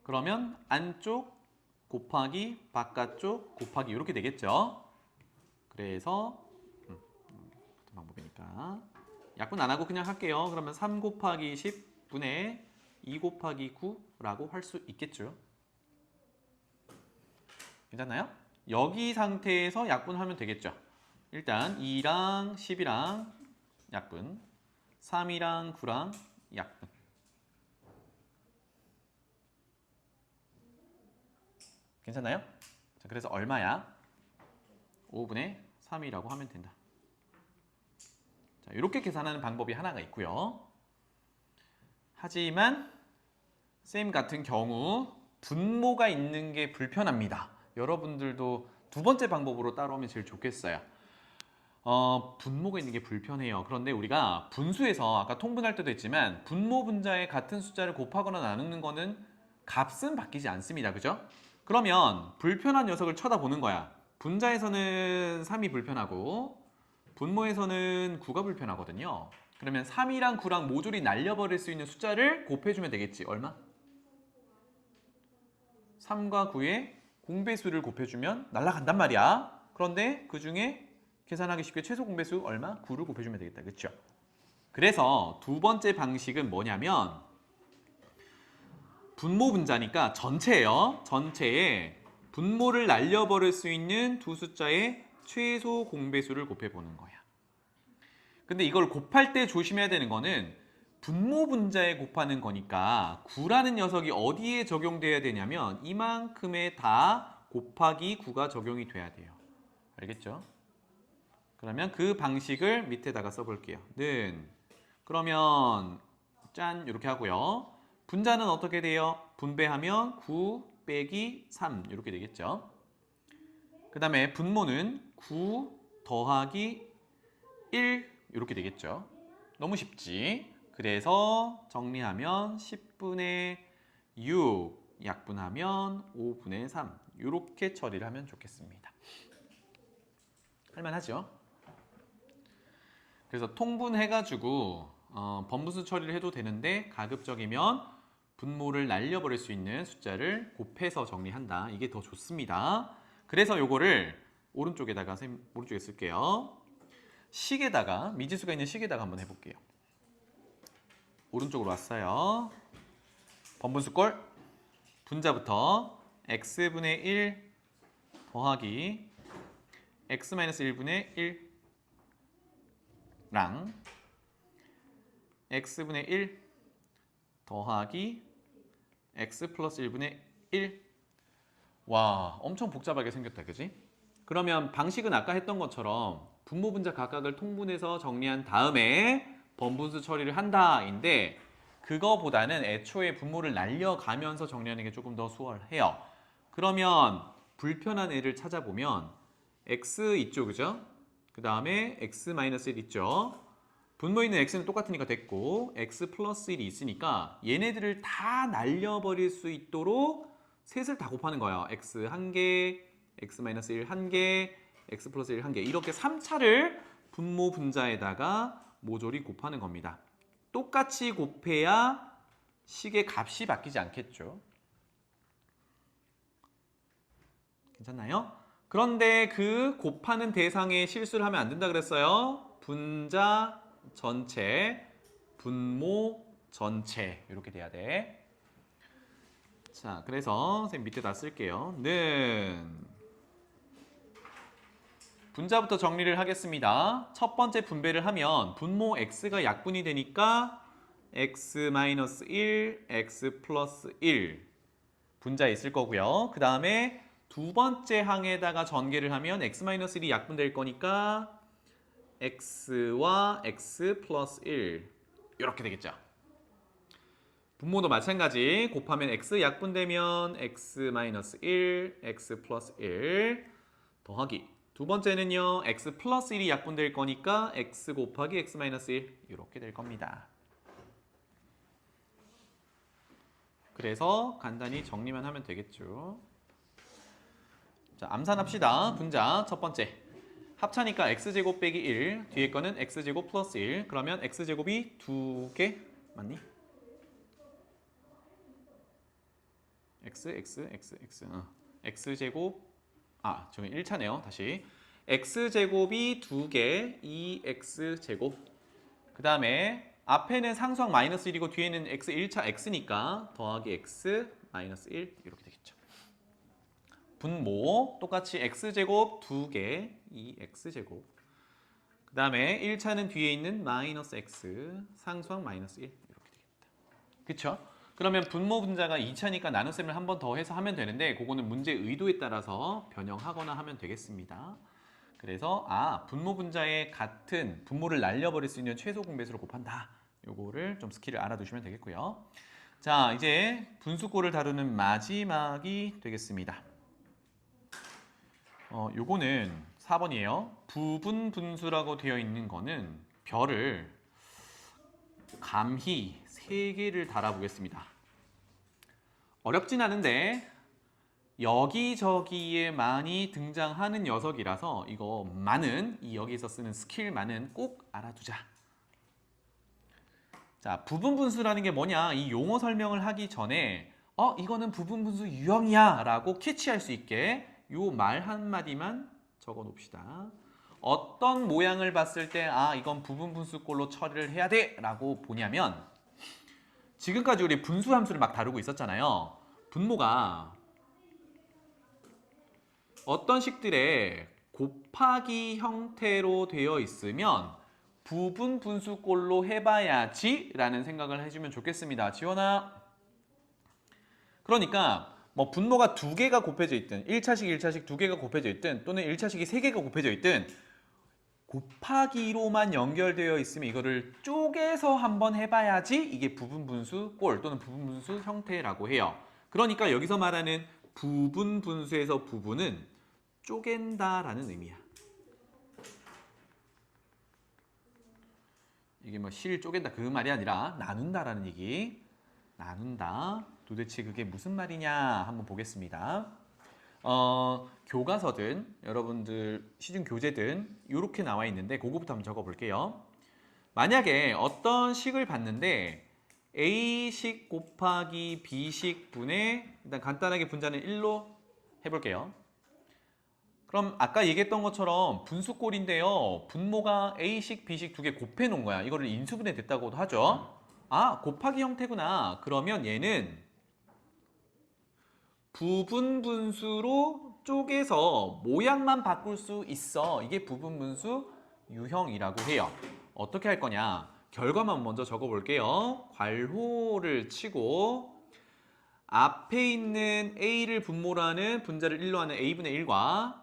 Speaker 1: 그러면 안쪽 곱하기 바깥쪽 곱하기 이렇게 되겠죠? 그래서 같은 방법이니까 약분 안 하고 그냥 할게요. 그러면 3 곱하기 10분의 2 곱하기 9라고 할 수 있겠죠? 괜찮나요? 여기 상태에서 약분하면 되겠죠? 일단 2랑 10이랑 약분 3이랑 9랑 약분 괜찮나요? 자, 그래서 얼마야? 5분의 3이라고 하면 된다. 자, 이렇게 계산하는 방법이 하나가 있고요. 하지만 쌤 같은 경우 분모가 있는 게 불편합니다. 여러분들도 두 번째 방법으로 따라오면 제일 좋겠어요. 분모가 있는 게 불편해요. 그런데 우리가 분수에서 아까 통분할 때도 했지만 분모 분자에 같은 숫자를 곱하거나 나누는 거는 값은 바뀌지 않습니다. 그죠? 그러면 불편한 녀석을 쳐다보는 거야. 분자에서는 3이 불편하고 분모에서는 9가 불편하거든요. 그러면 3이랑 9랑 모조리 날려버릴 수 있는 숫자를 곱해주면 되겠지. 얼마? 3과 9의 공배수를 곱해주면 날아간단 말이야. 그런데 그 중에 계산하기 쉽게 최소 공배수 얼마? 9를 곱해주면 되겠다. 그렇죠? 그래서 두 번째 방식은 뭐냐면 분모 분자니까 전체예요. 전체에 분모를 날려버릴 수 있는 두 숫자의 최소 공배수를 곱해보는 거야. 근데 이걸 곱할 때 조심해야 되는 거는 분모 분자에 곱하는 거니까 9라는 녀석이 어디에 적용돼야 되냐면 이만큼에 다 곱하기 9가 적용이 돼야 돼요. 알겠죠? 그러면 그 방식을 밑에다가 써볼게요. 는 그러면 짠 이렇게 하고요. 분자는 어떻게 돼요? 분배하면 9 빼기 3 이렇게 되겠죠. 그 다음에 분모는 9 더하기 1 이렇게 되겠죠. 너무 쉽지? 그래서 정리하면 10분의 6 약분하면 5분의 3 이렇게 처리를 하면 좋겠습니다. 할만하죠? 그래서 통분해가지고 번분수 처리를 해도 되는데 가급적이면 분모를 날려버릴 수 있는 숫자를 곱해서 정리한다. 이게 더 좋습니다. 그래서 요거를 오른쪽에다가 오른쪽에 쓸게요. 식에다가 미지수가 있는 식에다가 한번 해볼게요. 오른쪽으로 왔어요. 번분수 꼴 분자부터 x분의 1 더하기 x-1분의 1랑 x분의 1 더하기 x 플러스 1분의 1 와, 엄청 복잡하게 생겼다, 그지? 그러면 방식은 아까 했던 것처럼 분모 분자 각각을 통분해서 정리한 다음에 번분수 처리를 한다인데 그거보다는 애초에 분모를 날려가면서 정리하는 게 조금 더 수월해요. 그러면 불편한 애를 찾아보면 x 있죠, 그죠? 그 다음에 x-1 있죠? 분모에 있는 x는 똑같으니까 됐고 x 플러스 1이 있으니까 얘네들을 다 날려버릴 수 있도록 셋을 다 곱하는 거예요. x 1개, x-1 1개, x 플러스 1 1개 이렇게 3차를 분모 분자에다가 모조리 곱하는 겁니다. 똑같이 곱해야 식의 값이 바뀌지 않겠죠. 괜찮나요? 그런데 그 곱하는 대상에 실수를 하면 안 된다 그랬어요. 분자 전체, 분모 전체 이렇게 돼야 돼. 자, 그래서 선생님 밑에다 쓸게요. 는 분자부터 정리를 하겠습니다. 첫 번째 분배를 하면 분모 x가 약분이 되니까 x-1, x 플러스 1 분자에 있을 거고요. 그 다음에 두 번째 항에다가 전개를 하면 x-1이 약분될 거니까 x와 x 플러스 1 이렇게 되겠죠. 분모도 마찬가지. 곱하면 x 약분되면 x-1, x 플러스 1 더하기 두 번째는요. x 플러스 1이 약분될 거니까 x 곱하기 x-1 이렇게 될 겁니다. 그래서 간단히 정리만 하면 되겠죠. 자, 암산합시다. 분자 첫 번째. 합차니까 x제곱 빼기 1, 뒤에 거는 x제곱 플러스 1. 그러면 x제곱이 2개 맞니? x제곱 저기 1차네요. 다시 x제곱이 2개, 2x제곱. 그 다음에 앞에는 상수항 마이너스 1이고 뒤에는 x 1차 x니까 더하기 x 마이너스 1 이렇게 되겠죠. 분모 똑같이 x제곱 2개, 2x제곱. 그 다음에 1차는 뒤에 있는 마이너스 x, 상수항 마이너스 1 이렇게 되겠다. 그쵸? 그러면 분모 분자가 2차니까 나눗셈을 한 번 더 해서 하면 되는데 그거는 문제 의도에 따라서 변형하거나 하면 되겠습니다. 그래서 분모 분자의 같은 분모를 날려버릴 수 있는 최소 공배수를 곱한다. 요거를 좀 스킬을 알아두시면 되겠고요. 자, 이제 분수꼴을 다루는 마지막이 되겠습니다. 요거는 4번이에요. 부분 분수라고 되어 있는 거는 별을 감히 3개를 달아보겠습니다. 어렵진 않은데 여기저기에 많이 등장하는 녀석이라서 이거 여기서 쓰는 스킬만은 꼭 알아두자. 자, 부분 분수라는 게 뭐냐? 이 용어 설명을 하기 전에 이거는 부분 분수 유형이야 라고 캐치할 수 있게 요 말 한마디만 적어 놓읍시다. 어떤 모양을 봤을 때 이건 부분 분수꼴로 처리를 해야 돼 라고 보냐면 지금까지 우리 분수 함수를 막 다루고 있었잖아요. 분모가 어떤 식들의 곱하기 형태로 되어 있으면 부분 분수꼴로 해봐야지 라는 생각을 해주면 좋겠습니다. 지원아. 그러니까 뭐 분모가 2개가 곱해져 있든 1차식 2개가 곱해져 있든 또는 1차식이 3개가 곱해져 있든 곱하기로만 연결되어 있으면 이거를 쪼개서 한번 해봐야지 이게 부분 분수꼴 또는 부분 분수 형태라고 해요. 그러니까 여기서 말하는 부분 분수에서 부분은 쪼갠다라는 의미야. 이게 뭐 실 쪼갠다 그 말이 아니라 나눈다라는 얘기. 나눈다. 도대체 그게 무슨 말이냐 한번 보겠습니다. 교과서든 여러분들 시중 교재든 이렇게 나와 있는데 그거부터 한번 적어 볼게요. 만약에 어떤 식을 봤는데 A식 곱하기 B식 분의 일단 간단하게 분자는 1로 해볼게요. 그럼 아까 얘기했던 것처럼 분수꼴인데요. 분모가 A식, B식 2개 곱해 놓은 거야. 이거를 인수분해 됐다고도 하죠. 곱하기 형태구나. 그러면 얘는 부분 분수로 쪼개서 모양만 바꿀 수 있어. 이게 부분 분수 유형이라고 해요. 어떻게 할 거냐? 결과만 먼저 적어 볼게요. 괄호를 치고 앞에 있는 A를 분모로 하는 분자를 1로 하는 A분의 1과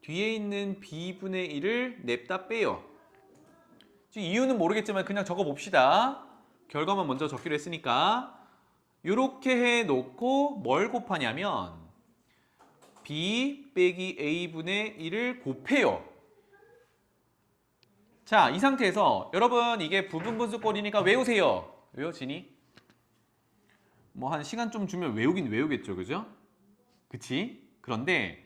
Speaker 1: 뒤에 있는 B분의 1을 냅다 빼요. 이유는 모르겠지만 그냥 적어 봅시다. 결과만 먼저 적기로 했으니까 이렇게 해놓고 뭘 곱하냐면 B 빼기 A분의 1을 곱해요. 자, 이 상태에서 여러분 이게 부분분수꼴이니까 외우세요. 외워지니? 뭐 한 시간 좀 주면 외우긴 외우겠죠, 그죠? 그치? 그런데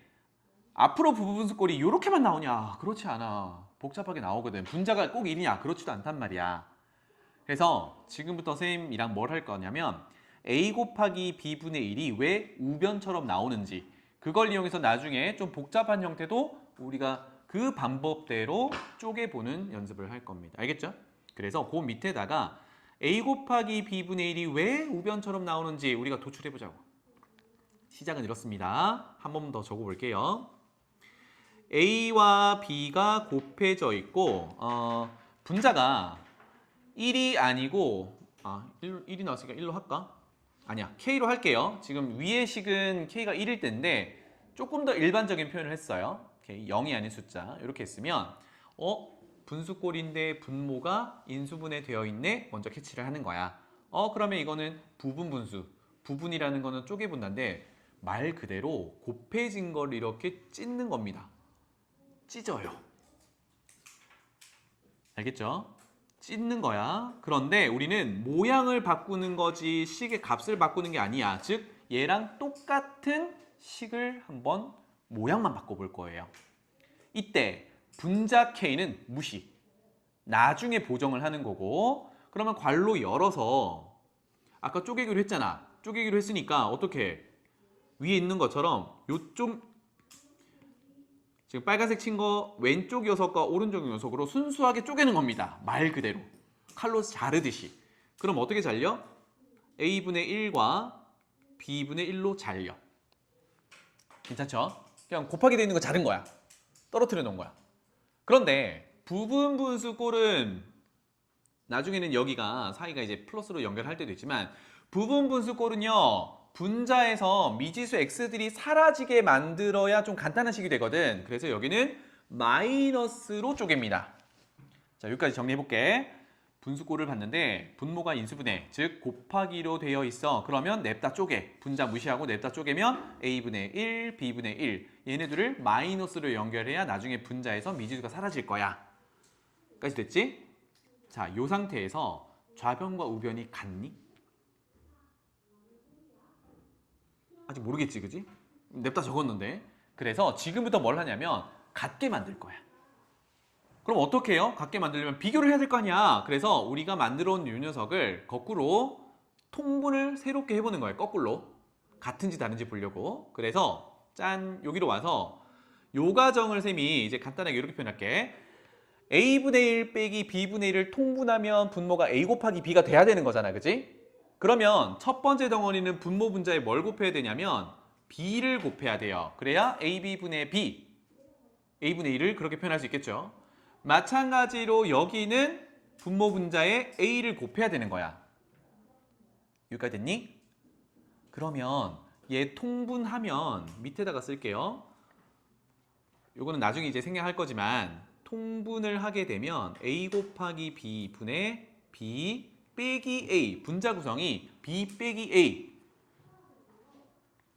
Speaker 1: 앞으로 부분분수꼴이 이렇게만 나오냐? 그렇지 않아. 복잡하게 나오거든. 분자가 꼭 1이냐? 그렇지도 않단 말이야. 그래서 지금부터 선생님이랑 뭘 할 거냐면 A 곱하기 B분의 1이 왜 우변처럼 나오는지 그걸 이용해서 나중에 좀 복잡한 형태도 우리가 그 방법대로 쪼개보는 연습을 할 겁니다. 알겠죠? 그래서 그 밑에다가 a 곱하기 b분의 1이 왜 우변처럼 나오는지 우리가 도출해보자고. 시작은 이렇습니다. 한 번 더 적어볼게요. a와 b가 곱해져 있고 분자가 1이 아니고 1이 나왔으니까 1로 할까? 아니야, k로 할게요. 지금 위의 식은 k가 1일 텐데 조금 더 일반적인 표현을 했어요. 오케이, 0이 아닌 숫자 이렇게 했으면 분수꼴인데 분모가 인수분해 되어 있네. 먼저 캐치를 하는 거야. 그러면 이거는 부분 분수. 부분이라는 거는 쪼개 본다인데 말 그대로 곱해진 걸 이렇게 찢는 겁니다. 찢어요. 알겠죠? 찢는 거야. 그런데 우리는 모양을 바꾸는 거지 식의 값을 바꾸는 게 아니야. 즉 얘랑 똑같은 식을 한번 모양만 바꿔볼 거예요. 이때 분자 K는 무시. 나중에 보정을 하는 거고, 그러면 괄호 열어서 아까 쪼개기로 했잖아. 쪼개기로 했으니까 어떻게 위에 있는 것처럼 요쪽 지금 빨간색 친 거 왼쪽 녀석과 오른쪽 녀석으로 순수하게 쪼개는 겁니다. 말 그대로 칼로 자르듯이. 그럼 어떻게 잘려? a분의 1과 b분의 1로 잘려. 괜찮죠? 그냥 곱하기 되어 있는 거 자른 거야. 떨어뜨려 놓은 거야. 그런데 부분 분수 꼴은 나중에는 여기가 사이가 이제 플러스로 연결할 때도 있지만 부분 분수 꼴은요 분자에서 미지수 x들이 사라지게 만들어야 좀 간단한 식이 되거든. 그래서 여기는 마이너스로 쪼갭니다. 자, 여기까지 정리해볼게. 분수꼴을 봤는데 분모가 인수분해, 즉 곱하기로 되어 있어. 그러면 냅다 쪼개. 분자 무시하고 냅다 쪼개면 a분의 1, b분의 1 얘네들을 마이너스로 연결해야 나중에 분자에서 미지수가 사라질 거야. 까지 됐지? 자, 이 상태에서 좌변과 우변이 같니? 아직 모르겠지, 그지? 냅다 적었는데. 그래서 지금부터 뭘 하냐면 같게 만들 거야. 그럼 어떻게 해요? 같게 만들려면 비교를 해야 될 거 아니야. 그래서 우리가 만들어 온 이 녀석을 거꾸로 통분을 새롭게 해보는 거예요. 거꾸로. 같은지 다른지 보려고. 그래서 짠, 여기로 와서 요 과정을 쌤이 이제 간단하게 이렇게 표현할게. a분의 1 빼기 b분의 1을 통분하면 분모가 a 곱하기 b가 돼야 되는 거잖아, 그지? 그러면 첫 번째 덩어리는 분모 분자에 뭘 곱해야 되냐면 b를 곱해야 돼요. 그래야 ab분의 b, a분의 1을 그렇게 표현할 수 있겠죠. 마찬가지로 여기는 분모 분자에 a를 곱해야 되는 거야. 여기까지 됐니? 그러면 얘 통분하면 밑에다가 쓸게요. 요거는 나중에 이제 생략할 거지만 통분을 하게 되면 a 곱하기 b 분의 b 빼기 a, 분자 구성이 b 빼기 a,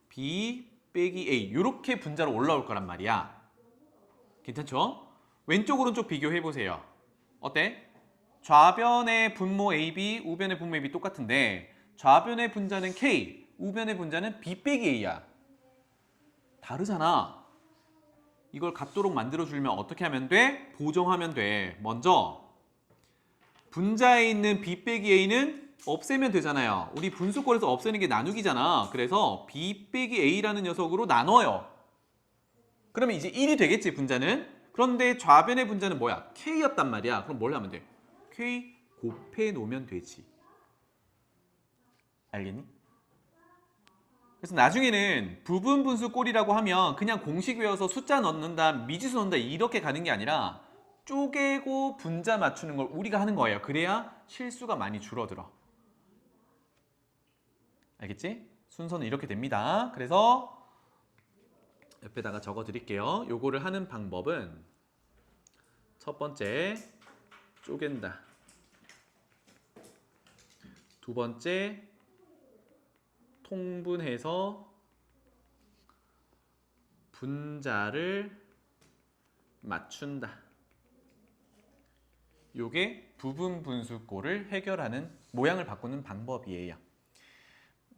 Speaker 1: b 빼기 a 이렇게 분자로 올라올 거란 말이야. 괜찮죠? 왼쪽 오른쪽 비교해 보세요. 어때? 좌변의 분모 ab, 우변의 분모 ab 똑같은데 좌변의 분자는 k, 우변의 분자는 b 빼기 a야. 다르잖아. 이걸 같도록 만들어주려면 어떻게 하면 돼? 보정하면 돼. 먼저 분자에 있는 b 빼기 a는 없애면 되잖아요. 우리 분수꼴에서 없애는 게 나누기잖아. 그래서 b 빼기 a라는 녀석으로 나눠요. 그러면 이제 1이 되겠지, 분자는. 그런데 좌변의 분자는 뭐야? k였단 말이야. 그럼 뭘 하면 돼? k 곱해 놓으면 되지. 알겠니? 그래서 나중에는 부분 분수 꼴이라고 하면 그냥 공식 외워서 숫자 넣는다, 미지수 넣는다 이렇게 가는 게 아니라 쪼개고 분자 맞추는 걸 우리가 하는 거예요. 그래야 실수가 많이 줄어들어. 알겠지? 순서는 이렇게 됩니다. 그래서 옆에다가 적어 드릴게요. 요거를 하는 방법은 첫 번째, 쪼갠다. 두 번째, 통분해서 분자를 맞춘다. 요게 부분 분수꼴을 해결하는 모양을 바꾸는 방법이에요.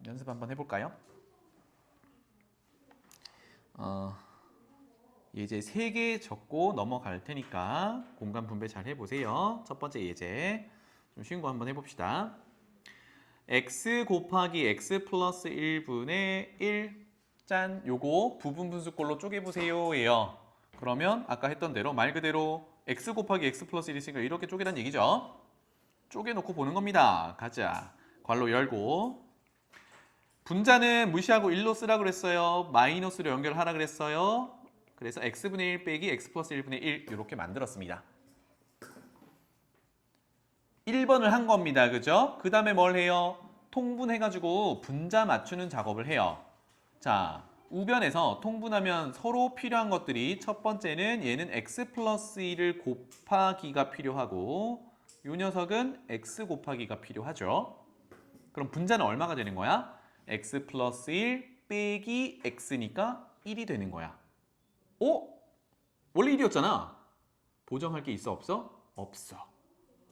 Speaker 1: 연습 한번 해볼까요? 예제 3개 적고 넘어갈 테니까 공간 분배 잘 해보세요. 첫 번째 예제 좀 쉬운 거 한번 해봅시다. x 곱하기 x 플러스 1분의 1 짠, 요거 부분 분수꼴로 쪼개보세요 예요. 그러면 아까 했던 대로 말 그대로 x 곱하기 x 플러스 1이 있으니까 이렇게 쪼개란 얘기죠. 쪼개놓고 보는 겁니다. 가자. 괄호 열고. 분자는 무시하고 1로 쓰라 그랬어요. 마이너스로 연결하라 그랬어요. 그래서 x분의 1 빼기 x 플러스 1분의 1 이렇게 만들었습니다. 1번을 한 겁니다. 그죠? 그 다음에 뭘 해요? 통분해가지고 분자 맞추는 작업을 해요. 자, 우변에서 통분하면 서로 필요한 것들이 첫 번째는 얘는 x 플러스 1을 곱하기가 필요하고 이 녀석은 x 곱하기가 필요하죠. 그럼 분자는 얼마가 되는 거야? x 플러스 1 빼기 x니까 1이 되는 거야. 원래 1이었잖아. 보정할 게 있어 없어? 없어.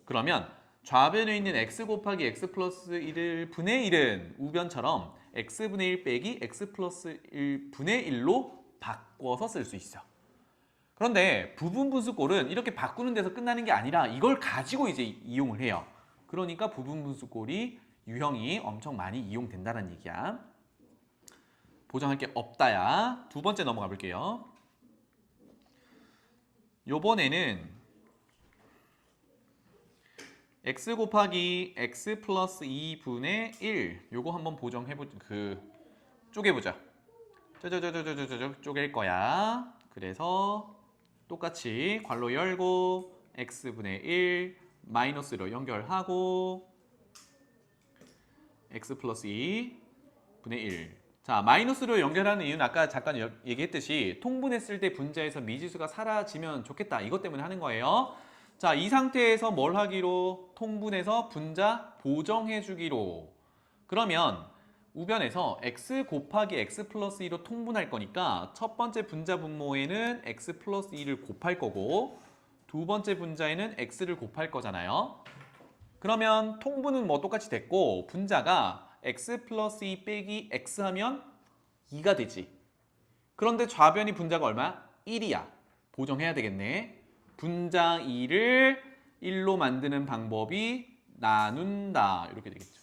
Speaker 1: 그러면 좌변에 있는 x 곱하기 x 플러스 1을 분의 1은 우변처럼 x분의 1 빼기 x 플러스 1 분의 1로 바꿔서 쓸 수 있어. 그런데 부분분수꼴은 이렇게 바꾸는 데서 끝나는 게 아니라 이걸 가지고 이제 이용을 해요. 그러니까 부분분수꼴이 유형이 엄청 많이 이용된다는 얘기야. 보정할 게 없다야. 두 번째 넘어가 볼게요. 요번에는 x 곱하기 x 플러스 2분의 1 요거 한번 쪼개보자. 쪼갤 거야. 그래서 똑같이 괄호 열고 x분의 1 마이너스로 연결하고 x 플러스 2분의 1. 자, 마이너스로 연결하는 이유는 아까 잠깐 얘기했듯이 통분했을 때 분자에서 미지수가 사라지면 좋겠다. 이것 때문에 하는 거예요. 자, 이 상태에서 뭘 하기로? 통분해서 분자 보정해 주기로. 그러면 우변에서 x 곱하기 x 플러스 2로 통분할 거니까 첫 번째 분자 분모에는 x 플러스 2를 곱할 거고 두 번째 분자에는 x를 곱할 거잖아요. 그러면 통분은 뭐 똑같이 됐고 분자가 x 플러스 2 빼기 x 하면 2가 되지. 그런데 좌변이 분자가 얼마야? 1이야. 보정해야 되겠네. 분자 2를 1로 만드는 방법이 나눈다. 이렇게 되겠죠.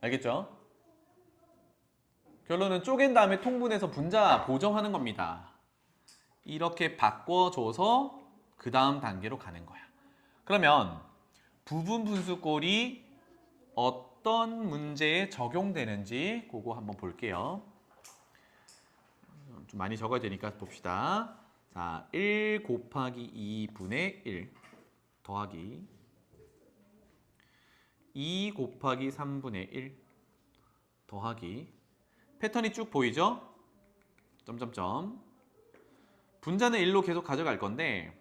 Speaker 1: 알겠죠? 결론은 쪼갠 다음에 통분해서 분자 보정하는 겁니다. 이렇게 바꿔줘서 그 다음 단계로 가는 거야. 그러면 부분분수꼴이 어떤 문제에 적용되는지 그거 한번 볼게요. 좀 많이 적어야 되니까 봅시다. 자, 1 곱하기 2분의 1 더하기 2 곱하기 3분의 1 더하기 패턴이 쭉 보이죠? 점점점. 분자는 1로 계속 가져갈 건데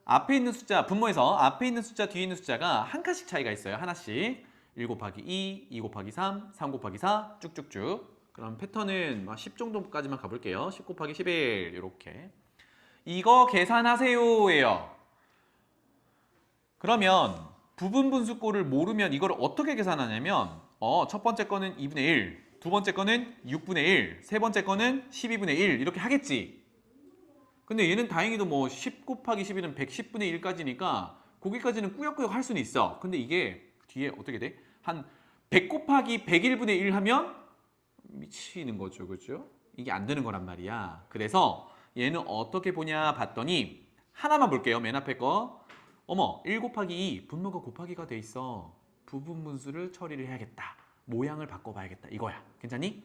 Speaker 1: 앞에 있는 숫자, 분모에서 앞에 있는 숫자, 뒤에 있는 숫자가 한 칸씩 차이가 있어요. 하나씩. 1 곱하기 2, 2 곱하기 3, 3 곱하기 4 쭉쭉쭉. 그럼 패턴은 10 정도까지만 가볼게요. 10 곱하기 11 이렇게. 이거 계산하세요예요. 그러면 부분분수꼴을 모르면 이걸 어떻게 계산하냐면 첫 번째 거는 2분의 1, 두 번째 거는 6분의 1, 세 번째 거는 12분의 1 이렇게 하겠지. 근데 얘는 다행히도 뭐 10 곱하기 11은 110분의 1까지니까 거기까지는 꾸역꾸역 할 수는 있어. 근데 이게 뒤에 어떻게 돼? 한 100 곱하기 101분의 1 하면 미치는 거죠. 그죠? 이게 안 되는 거란 말이야. 그래서 얘는 어떻게 보냐 봤더니 하나만 볼게요. 맨 앞에 거. 1 곱하기 2 분모가 곱하기가 돼 있어. 부분분수를 처리를 해야겠다. 모양을 바꿔봐야겠다. 이거야. 괜찮니?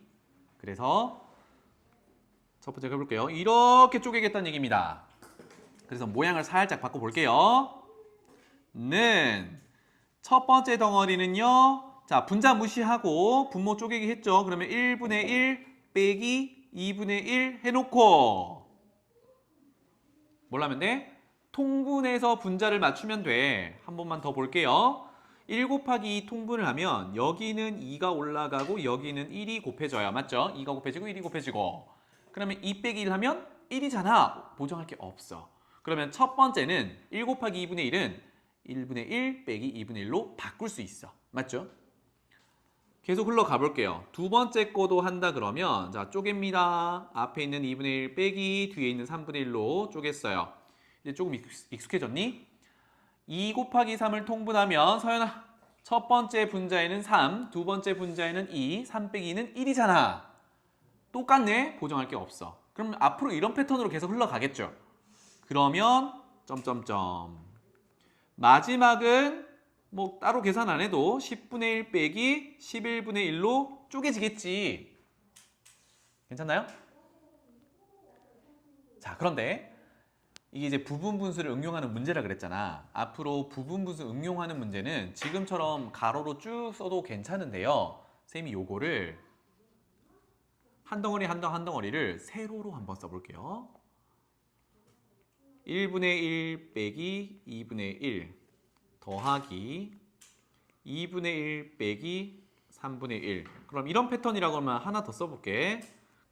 Speaker 1: 그래서 첫 번째 해볼게요. 이렇게 쪼개겠다는 얘기입니다. 그래서 모양을 살짝 바꿔볼게요. 첫 번째 덩어리는요. 자, 분자 무시하고 분모 쪼개기 했죠. 그러면 1분의 1 빼기 2분의 1 해놓고 뭘 하면 돼? 통분해서 분자를 맞추면 돼. 한 번만 더 볼게요. 1 곱하기 2 통분을 하면 여기는 2가 올라가고 여기는 1이 곱해져요. 맞죠? 2가 곱해지고 1이 곱해지고. 그러면 2 빼기 1 하면 1이잖아. 보정할 게 없어. 그러면 첫 번째는 1 곱하기 2분의 1은 1분의 1 빼기 2분의 1로 바꿀 수 있어. 맞죠? 계속 흘러가 볼게요. 두 번째 거도 한다 그러면 자, 쪼갭니다. 앞에 있는 2분의 1 빼기 뒤에 있는 3분의 1로 쪼갰어요. 이제 조금 익숙해졌니? 2 곱하기 3을 통분하면 서연아 첫 번째 분자에는 3, 두 번째 분자에는 2, 3 빼기 2는 1이잖아. 똑같네? 보정할 게 없어. 그럼 앞으로 이런 패턴으로 계속 흘러가겠죠. 그러면 점점점 마지막은 뭐 따로 계산 안 해도 10분의 1 빼기 11분의 1로 쪼개지겠지. 괜찮나요? 자, 그런데 이게 이제 부분분수를 응용하는 문제라 그랬잖아. 앞으로 부분분수 응용하는 문제는 지금처럼 가로로 쭉 써도 괜찮은데요. 쌤이 요거를 한 덩어리 한 덩어리를 세로로 한번 써볼게요. 1분의 1 빼기 2분의 1 더하기 2분의 1 빼기 3분의 1. 그럼 이런 패턴이라고 하면 하나 더 써볼게.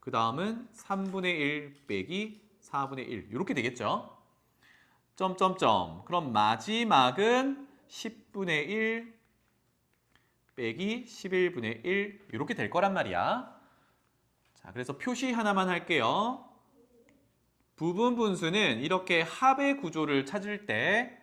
Speaker 1: 그 다음은 3분의 1 빼기 4분의 1 이렇게 되겠죠. 점점점. 그럼 마지막은 10분의 1 빼기 11분의 1 이렇게 될 거란 말이야. 자, 그래서 표시 하나만 할게요. 부분분수는 이렇게 합의 구조를 찾을 때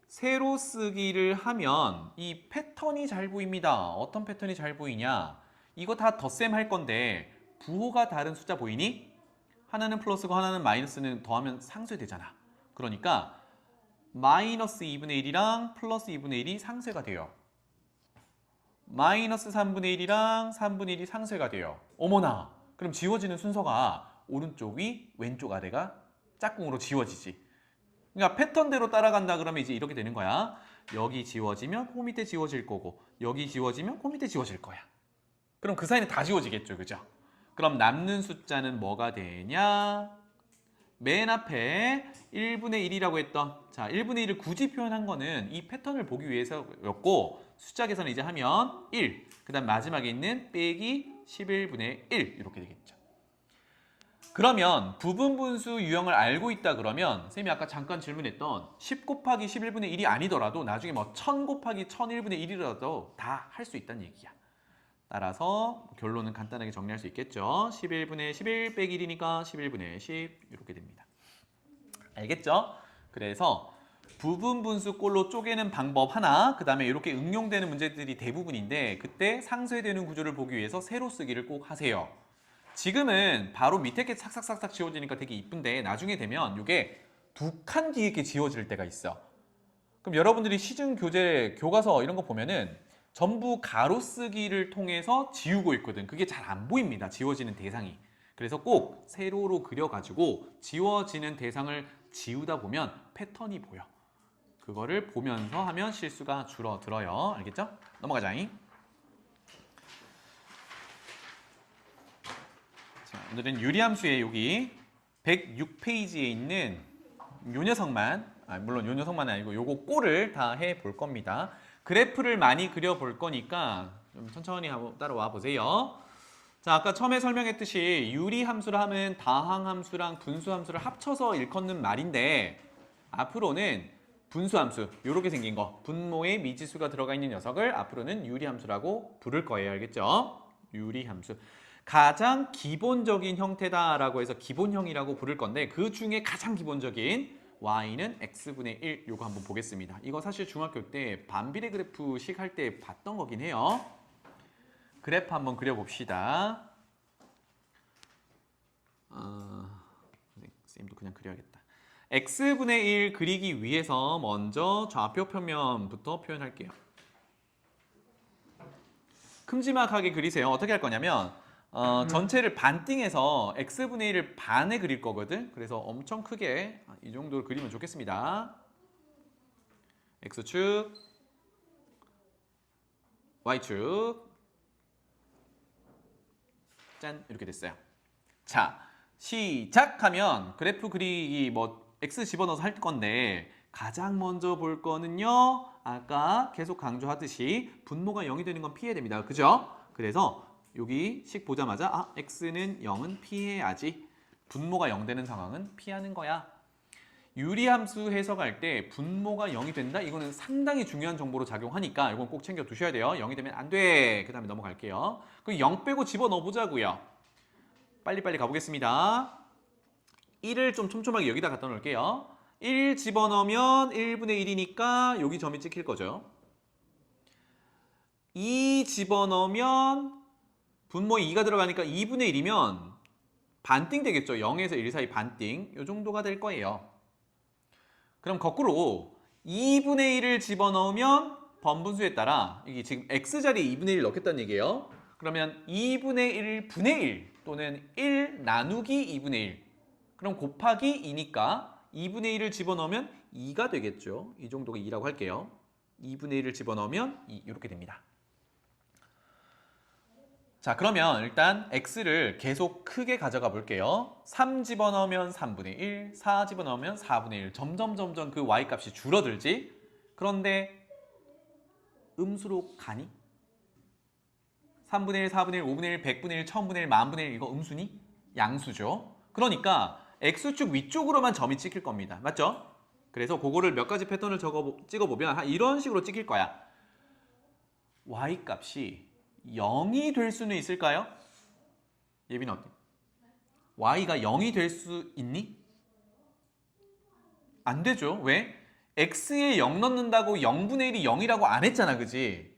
Speaker 1: 세로 쓰기를 하면 이 패턴이 잘 보입니다. 어떤 패턴이 잘 보이냐? 이거 다 덧셈 할 건데 부호가 다른 숫자 보이니? 하나는 플러스고 하나는 마이너스는 더하면 상쇄되잖아. 그러니까 마이너스 2분의 1이랑 플러스 2분의 1이 상쇄가 돼요. 마이너스 3분의 1이랑 3분의 1이 상쇄가 돼요. 어머나! 그럼 지워지는 순서가 오른쪽 위, 왼쪽 아래가 짝꿍으로 지워지지. 그러니까 패턴대로 따라간다 그러면 이제 이렇게 되는 거야. 여기 지워지면 그 밑에 지워질 거고 여기 지워지면 그 밑에 지워질 거야. 그럼 그 사이는 다 지워지겠죠. 그죠? 그럼 남는 숫자는 뭐가 되냐? 맨 앞에 1분의 1이라고 했던 자 1분의 1을 굳이 표현한 거는 이 패턴을 보기 위해서였고 숫자 계산을 이제 하면 1, 그 다음 마지막에 있는 빼기 11분의 1 이렇게 되겠죠. 그러면 부분분수 유형을 알고 있다 그러면 쌤이 아까 잠깐 질문했던 10 곱하기 11분의 1이 아니더라도 나중에 뭐 1000 곱하기 1001분의 1이라도 다 할 수 있다는 얘기야. 따라서 결론은 간단하게 정리할 수 있겠죠. 11분의 11 빼기 1이니까 11분의 10 이렇게 됩니다. 알겠죠? 그래서 부분분수 꼴로 쪼개는 방법 하나, 그 다음에 이렇게 응용되는 문제들이 대부분인데 그때 상쇄되는 구조를 보기 위해서 세로 쓰기를 꼭 하세요. 지금은 바로 밑에 게 싹싹싹싹 지워지니까 되게 이쁜데 나중에 되면 이게 두 칸 뒤에 게 지워질 때가 있어. 그럼 여러분들이 시중 교재, 교과서 이런 거 보면은 전부 가로 쓰기를 통해서 지우고 있거든. 그게 잘 안 보입니다. 지워지는 대상이. 그래서 꼭 세로로 그려가지고 지워지는 대상을 지우다 보면 패턴이 보여. 그거를 보면서 하면 실수가 줄어들어요. 알겠죠? 넘어가자잉. 자, 오늘은 유리함수의 여기 106페이지에 있는 요 녀석만, 물론 요 녀석만은 아니고 요거 꼴을 다 해볼 겁니다. 그래프를 많이 그려볼 거니까 좀 천천히 따라와 보세요. 자, 아까 처음에 설명했듯이 유리함수를 하면 다항함수랑 분수함수를 합쳐서 일컫는 말인데 앞으로는 분수함수, 요렇게 생긴 거 분모에 미지수가 들어가 있는 녀석을 앞으로는 유리함수라고 부를 거예요. 알겠죠? 유리함수. 가장 기본적인 형태다라고 해서 기본형이라고 부를 건데 그 중에 가장 기본적인 y는 x분의 1 요거 한번 보겠습니다. 이거 사실 중학교 때 반비례 그래프식 할 때 봤던 거긴 해요. 그래프 한번 그려봅시다. 쌤도 그냥 그려야겠다. x분의 1 그리기 위해서 먼저 좌표 평면부터 표현할게요. 큼지막하게 그리세요. 어떻게 할 거냐면 전체를 반띵해서 x분의 1을 반에 그릴 거거든. 그래서 엄청 크게 이 정도로 그리면 좋겠습니다. x축, y축, 짠 이렇게 됐어요. 자, 시작하면 그래프 그리기 뭐 x 집어넣어서 할 건데 가장 먼저 볼 거는요. 아까 계속 강조하듯이 분모가 0이 되는 건 피해야 됩니다. 그죠? 그래서 여기 식 보자마자 x는 0은 피해야지. 분모가 0 되는 상황은 피하는 거야. 유리함수 해석할 때 분모가 0이 된다? 이거는 상당히 중요한 정보로 작용하니까 이건 꼭 챙겨 두셔야 돼요. 0이 되면 안 돼. 그 다음에 넘어갈게요. 그럼 0 빼고 집어넣어 보자고요. 빨리빨리 가보겠습니다. 1을 좀 촘촘하게 여기다 갖다 놓을게요. 1 집어넣으면 1분의 1이니까 여기 점이 찍힐 거죠. 2 집어넣으면 분모에 2가 들어가니까 2분의 1이면 반띵 되겠죠. 0에서 1 사이 반띵. 이 정도가 될 거예요. 그럼 거꾸로 2분의 1을 집어넣으면 번분수에 따라 이게 지금 x자리에 2분의 1을 넣겠다는 얘기예요. 그러면 2분의 1 분의 1 또는 1 나누기 2분의 1 그럼 곱하기 2니까 2분의 1을 집어넣으면 2가 되겠죠. 이 정도가 2라고 할게요. 2분의 1을 집어넣으면 2 이렇게 됩니다. 자, 그러면 일단 x를 계속 크게 가져가 볼게요. 3 집어넣으면 3분의 1, 4 집어넣으면 4분의 1. 점점 그 y값이 줄어들지. 그런데 음수로 가니? 3분의 1, 4분의 1, 5분의 1, 100분의 1, 1000분의 1, 만분의 1 이거 음수니? 양수죠. 그러니까 x축 위쪽으로만 점이 찍힐 겁니다. 맞죠? 그래서 그거를 몇 가지 패턴을 찍어보면 이런 식으로 찍힐 거야. y값이 0이 될 수는 있을까요? 예빈 어때? y가 0이 될 수 있니? 안 되죠. 왜? x에 0 넣는다고 0분의 1이 0이라고 안 했잖아. 그지?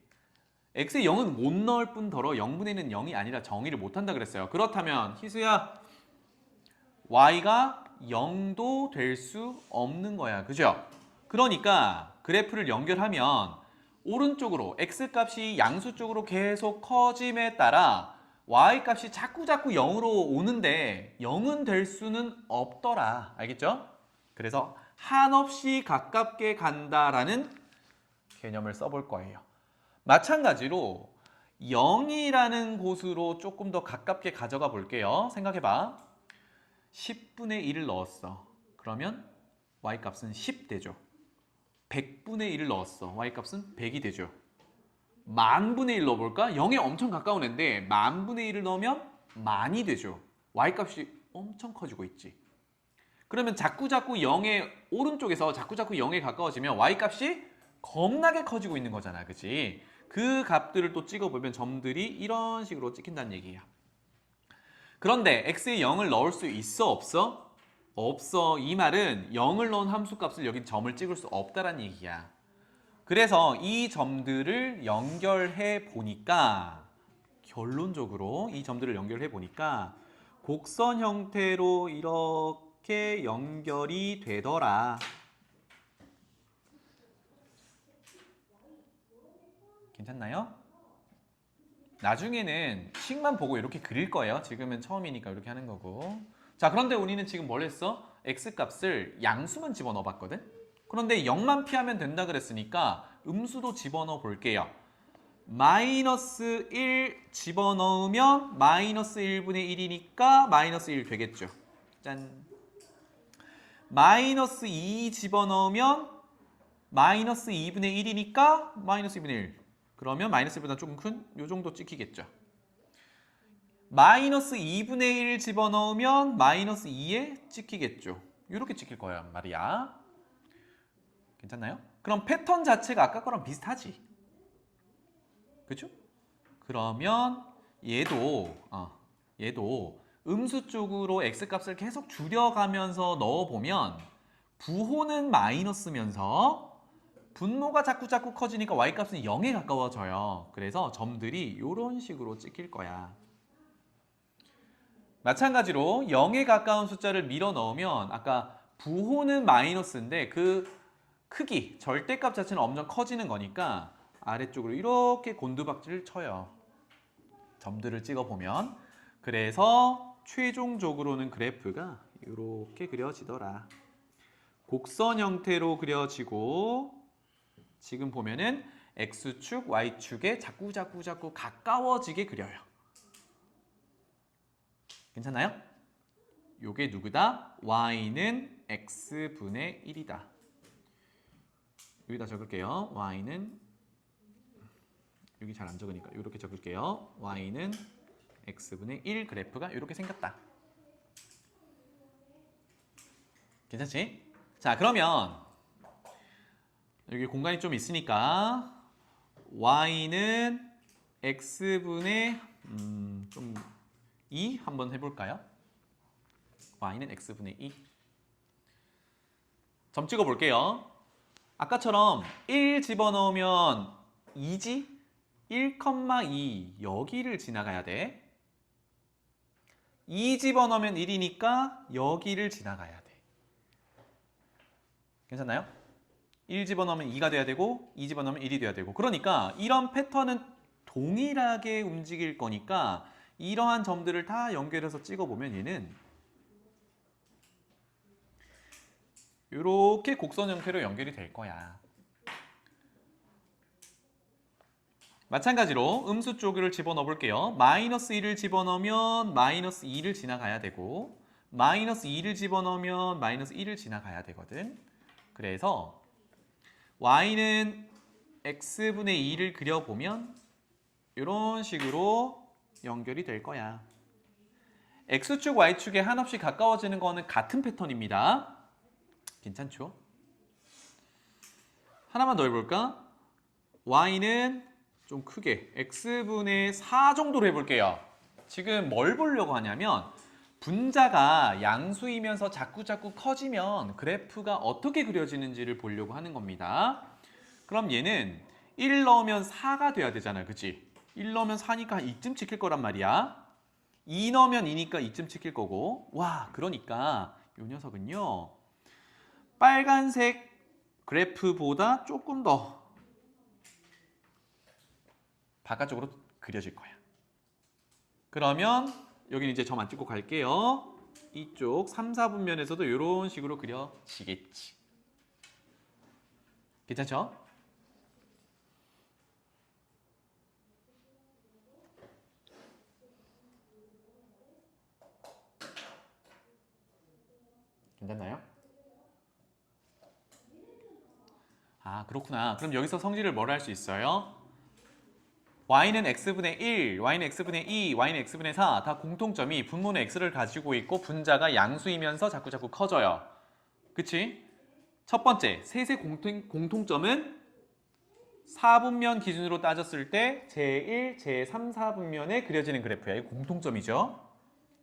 Speaker 1: x에 0은 못 넣을 뿐더러 0분의 1은 0이 아니라 정의를 못한다 그랬어요. 그렇다면 희수야 y가 0도 될 수 없는 거야. 그죠? 그러니까 그래프를 연결하면 오른쪽으로 x값이 양수 쪽으로 계속 커짐에 따라 y값이 자꾸 0으로 오는데 0은 될 수는 없더라. 알겠죠? 그래서 한없이 가깝게 간다라는 개념을 써볼 거예요. 마찬가지로 0이라는 곳으로 조금 더 가깝게 가져가 볼게요. 생각해봐. 10분의 1을 넣었어. 그러면 y값은 10 되죠. 100분의 1을 넣었어. y값은 100이 되죠. 만분의 1 넣어볼까? 0에 엄청 가까운 애인데 만분의 1을 넣으면 만이 되죠. y값이 엄청 커지고 있지. 그러면 자꾸 0의 오른쪽에서 자꾸 0에 가까워지면 y값이 겁나게 커지고 있는 거잖아. 그치? 그 값들을 또 찍어보면 점들이 이런 식으로 찍힌다는 얘기야. 그런데 x에 0을 넣을 수 있어? 없어? 없어. 이 말은 0을 넣은 함수값을 여기 점을 찍을 수 없다는 얘기야. 그래서 이 점들을 연결해 보니까 결론적으로 이 점들을 연결해 보니까 곡선 형태로 이렇게 연결이 되더라. 괜찮나요? 나중에는 식만 보고 이렇게 그릴 거예요. 지금은 처음이니까 이렇게 하는 거고. 자, 그런데 우리는 지금 뭘 했어? x값을 양수만 집어넣어 봤거든? 그런데 0만 피하면 된다 그랬으니까 음수도 집어넣어 볼게요. 마이너스 1 집어넣으면 마이너스 1분의 1이니까 마이너스 1 되겠죠. 짠. 마이너스 2 집어넣으면 마이너스 2분의 1이니까 마이너스 2분의 1. 그러면 마이너스 1보다 조금 큰 요 정도 찍히겠죠. 마이너스 2분의 1 집어넣으면 마이너스 2에 찍히겠죠. 이렇게 찍힐 거야 말이야. 괜찮나요? 그럼 패턴 자체가 아까 거랑 비슷하지. 그죠? 그러면 얘도 음수 쪽으로 x값을 계속 줄여가면서 넣어보면 부호는 마이너스면서 분모가 자꾸 커지니까 y값은 0에 가까워져요. 그래서 점들이 이런 식으로 찍힐 거야. 마찬가지로 0에 가까운 숫자를 밀어 넣으면 아까 부호는 마이너스인데 그 크기, 절대값 자체는 엄청 커지는 거니까 아래쪽으로 이렇게 곤두박질을 쳐요. 점들을 찍어보면. 그래서 최종적으로는 그래프가 이렇게 그려지더라. 곡선 형태로 그려지고 지금 보면은 x축, y축에 자꾸 가까워지게 그려요. 괜찮나요? 요게 누구다? y는 x분의 1이다. 여기다 적을게요. y는 여기 잘 안 적으니까 이렇게 적을게요. y는 x분의 1 그래프가 이렇게 생겼다. 괜찮지? 자, 그러면 여기 공간이 좀 있으니까 y는 x분의 좀 2 한번 해볼까요? y는 x분의 2. 점 찍어볼게요. 아까처럼 1 집어넣으면 2지? 1,2 여기를 지나가야 돼. 2 집어넣으면 1이니까 여기를 지나가야 돼. 괜찮나요? 1 집어넣으면 2가 돼야 되고 2 집어넣으면 1이 돼야 되고 그러니까 이런 패턴은 동일하게 움직일 거니까 이러한 점들을 다 연결해서 찍어보면 얘는 이렇게 곡선 형태로 연결이 될 거야. 마찬가지로 음수 쪽을 집어넣어 볼게요. 마이너스 1을 집어넣으면 마이너스 2를 지나가야 되고 마이너스 2를 집어넣으면 마이너스 1을 지나가야 되거든. 그래서 y는 x분의 2를 그려보면 이런 식으로 연결이 될 거야. x축, y축에 한없이 가까워지는 거는 같은 패턴입니다. 괜찮죠? 하나만 더 해볼까? y는 좀 크게 x분의 4 정도로 해볼게요. 지금 뭘 보려고 하냐면 분자가 양수이면서 자꾸 커지면 그래프가 어떻게 그려지는지를 보려고 하는 겁니다. 그럼 얘는 1 넣으면 4가 돼야 되잖아, 그치? 1 넣으면 4니까 이쯤 찍힐 거란 말이야. 2 넣으면 2니까 이쯤 찍힐 거고 와, 그러니까 이 녀석은요 빨간색 그래프보다 조금 더 바깥쪽으로 그려질 거야. 그러면 여기는 이제 점 안 찍고 갈게요. 이쪽 3, 4분면에서도 이런 식으로 그려지겠지. 괜찮죠? 괜찮나요? 아, 그렇구나. 그럼 여기서 성질을 뭐라 할 수 있어요? y는 x분의 1, y는 x분의 2, y는 x분의 4 다 공통점이 분모는 x를 가지고 있고 분자가 양수이면서 자꾸 커져요. 그치? 첫 번째, 셋의 공통점은 4분면 기준으로 따졌을 때 제1, 제3, 4분면에 그려지는 그래프야. 이거 공통점이죠.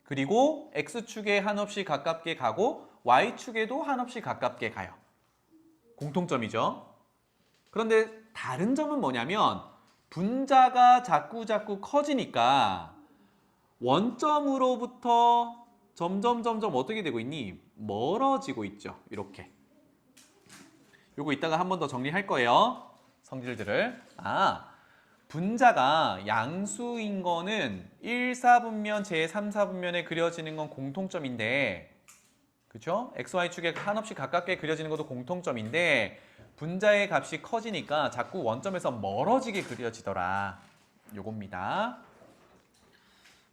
Speaker 1: 그리고 x축에 한없이 가깝게 가고 y축에도 한없이 가깝게 가요. 공통점이죠. 그런데 다른 점은 뭐냐면 분자가 자꾸 커지니까 원점으로부터 점점 어떻게 되고 있니? 멀어지고 있죠. 이렇게. 요거 이따가 한 번 더 정리할 거예요. 성질들을. 분자가 양수인 거는 1, 4분면, 제3, 4분면에 그려지는 건 공통점인데 그쵸? XY축에 한없이 가깝게 그려지는 것도 공통점인데 분자의 값이 커지니까 자꾸 원점에서 멀어지게 그려지더라. 요겁니다.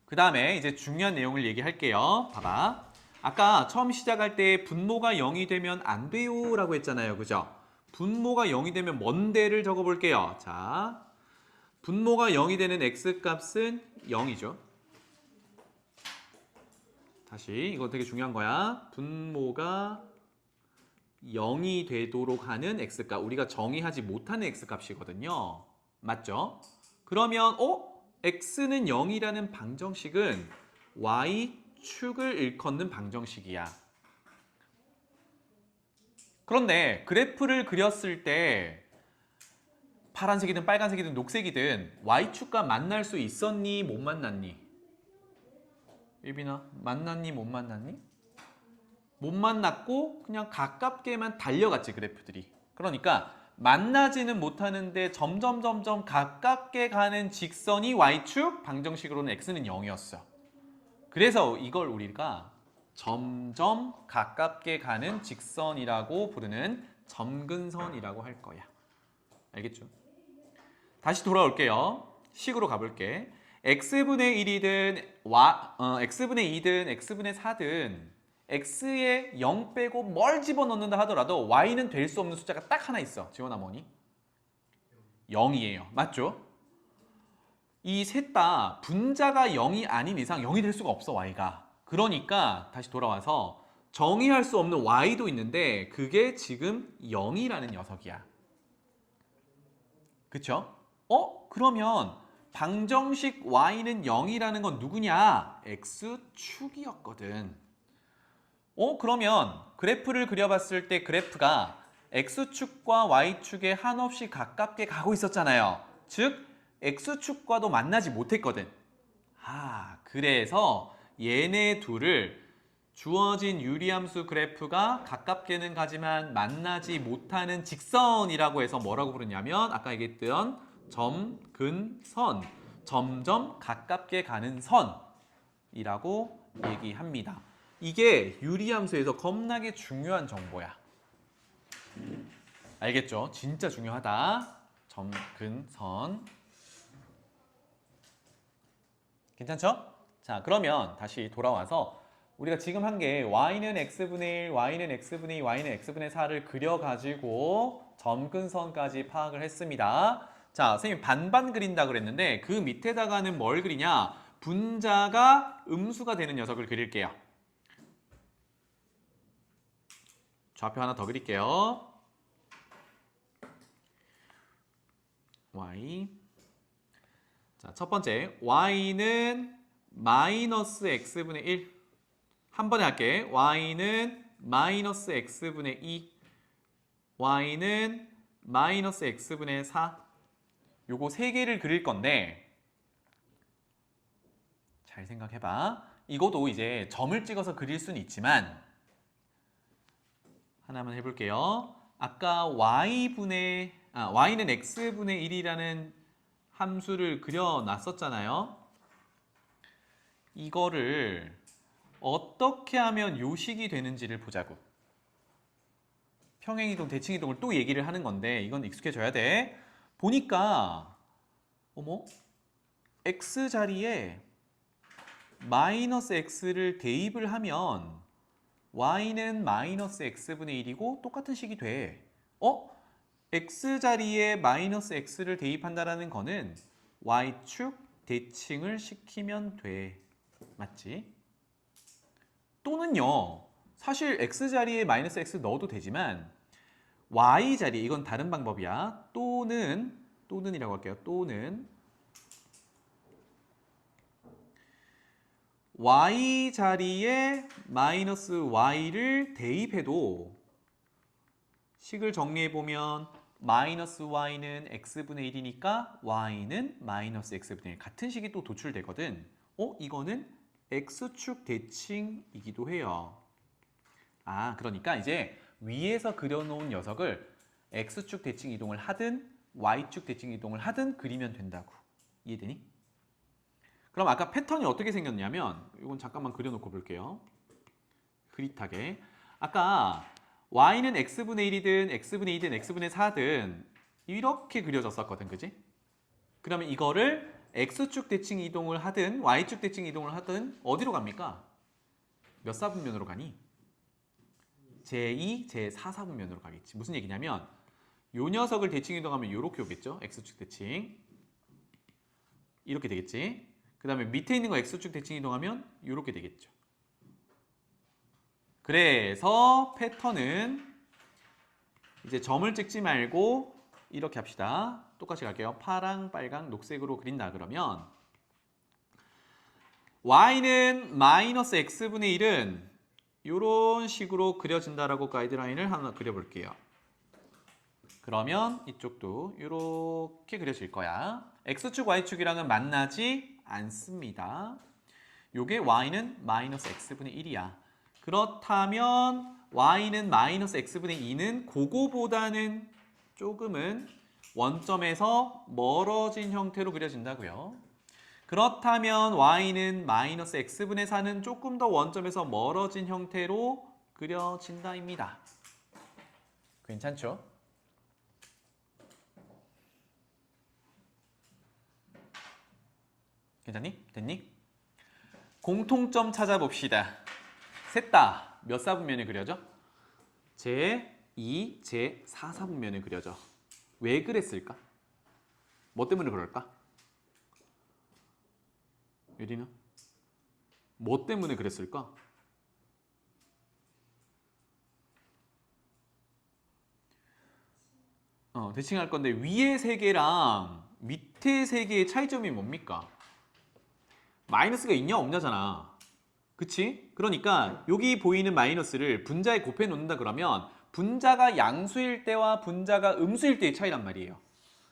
Speaker 1: 그 다음에 이제 중요한 내용을 얘기할게요. 봐봐. 아까 처음 시작할 때 분모가 0이 되면 안 돼요 라고 했잖아요. 그죠? 분모가 0이 되면 뭔데를 적어볼게요. 자, 분모가 0이 되는 x값은 0이죠. 다시 이거 되게 중요한 거야. 분모가 0이 되도록 하는 x값, 우리가 정의하지 못하는 x값이거든요. 맞죠? 그러면 x는 0이라는 방정식은 y축을 일컫는 방정식이야. 그런데 그래프를 그렸을 때 파란색이든 빨간색이든 녹색이든 y축과 만날 수 있었니? 못 만났니? 예빈아, 만났니? 못 만났니? 못 만났고 그냥 가깝게만 달려갔지, 그래프들이. 그러니까 만나지는 못하는데 점점 가깝게 가는 직선이 y축, 방정식으로는 x는 0이었어. 그래서 이걸 우리가 점점 가깝게 가는 직선이라고 부르는 점근선이라고 할 거야. 알겠죠? 다시 돌아올게요. 식으로 가볼게. x분의 1이든 x분의 2든 x분의 4든 x에 0 빼고 뭘 집어넣는다 하더라도 y는 될 수 없는 숫자가 딱 하나 있어. 지원아 뭐니? 0이에요. 맞죠? 이 셋 다 분자가 0이 아닌 이상 0이 될 수가 없어, y가. 그러니까 다시 돌아와서 정의할 수 없는 y도 있는데 그게 지금 0이라는 녀석이야. 그쵸? 그러면 방정식 y는 0이라는 건 누구냐? x축이었거든. 그러면 그래프를 그려봤을 때 그래프가 x축과 y축에 한없이 가깝게 가고 있었잖아요. 즉 x축과도 만나지 못했거든. 그래서 얘네 둘을 주어진 유리함수 그래프가 가깝게는 가지만 만나지 못하는 직선이라고 해서 뭐라고 부르냐면 아까 얘기했던 점, 근, 선, 점점 가깝게 가는 선이라고 얘기합니다. 이게 유리함수에서 겁나게 중요한 정보야. 알겠죠? 진짜 중요하다. 점, 근, 선. 괜찮죠? 자, 그러면 다시 돌아와서 우리가 지금 한 게 y는 x분의 1, y는 x분의 2, y는 x분의 4를 그려가지고 점근선까지 파악을 했습니다. 자, 선생님 반반 그린다 그랬는데 그 밑에다가는 뭘 그리냐? 분자가 음수가 되는 녀석을 그릴게요. 좌표 하나 더 그릴게요. y. 자, 첫 번째 y는 마이너스 x분의 1. 한 번에 할게. y는 마이너스 x분의 2. y는 마이너스 x분의 4. 요거 세 개를 그릴 건데 잘 생각해봐. 이것도 이제 점을 찍어서 그릴 수는 있지만 하나만 해볼게요. 아까 y는 x분의 1이라는 함수를 그려놨었잖아요. 이거를 어떻게 하면 요식이 되는지를 보자고. 평행이동, 대칭이동을 또 얘기를 하는 건데 이건 익숙해져야 돼. 보니까 어머? x 자리에 마이너스 x를 대입을 하면 y는 마이너스 x분의 1이고 똑같은 식이 돼. x 자리에 마이너스 x를 대입한다라는 거는 y축 대칭을 시키면 돼. 맞지? 또는요. 사실 x 자리에 마이너스 x 넣어도 되지만 y 자리에 이건 다른 방법이야. 또는이라고 할게요. 또는 y 자리에 마이너스 y를 대입해도 식을 정리해보면 마이너스 y는 x분의 1이니까 y는 마이너스 x분의 1 같은 식이 또 도출되거든. 이거는 x축 대칭이기도 해요. 그러니까 이제 위에서 그려놓은 녀석을 x축 대칭 이동을 하든 y축 대칭 이동을 하든 그리면 된다고. 이해되니? 그럼 아까 패턴이 어떻게 생겼냐면 이건 잠깐만 그려놓고 볼게요. 그릿하게. 아까 y는 x분의 1이든 x분의 2든 x분의 4든 이렇게 그려졌었거든. 그지? 그러면 이거를 x축 대칭 이동을 하든 y축 대칭 이동을 하든 어디로 갑니까? 몇 사분면으로 가니? 제2, 제4사분면으로 가겠지. 무슨 얘기냐면 요 녀석을 대칭 이동하면 이렇게 오겠죠? x축 대칭. 이렇게 되겠지. 그 다음에 밑에 있는 거 x축 대칭 이동하면 이렇게 되겠죠. 그래서 패턴은 이제 점을 찍지 말고 이렇게 합시다. 똑같이 갈게요. 파랑, 빨강, 녹색으로 그린다 그러면 y는 마이너스 x분의 1은 이런 식으로 그려진다라고 가이드라인을 하나 그려볼게요. 그러면 이쪽도 이렇게 그려질 거야. x축, y축이랑은 만나지 않습니다. 요게 y는 마이너스 x분의 1이야. 그렇다면 y는 마이너스 x분의 2는 그거보다는 조금은 원점에서 멀어진 형태로 그려진다고요. 그렇다면 y는 마이너스 x분의 4는 조금 더 원점에서 멀어진 형태로 그려진다입니다. 괜찮죠? 괜찮니? 됐니? 공통점 찾아봅시다. 셋 다 몇 사분면에 그려져? 제2, 제4사분면에 그려져. 왜 그랬을까? 뭐 때문에 그럴까? 유리는? 뭐 때문에 그랬을까? 대칭할 건데 위에 세 개랑 밑에 세 개의 차이점이 뭡니까? 마이너스가 있냐 없냐잖아. 그치? 그러니까 여기 보이는 마이너스를 분자에 곱해 놓는다 그러면 분자가 양수일 때와 분자가 음수일 때의 차이란 말이에요.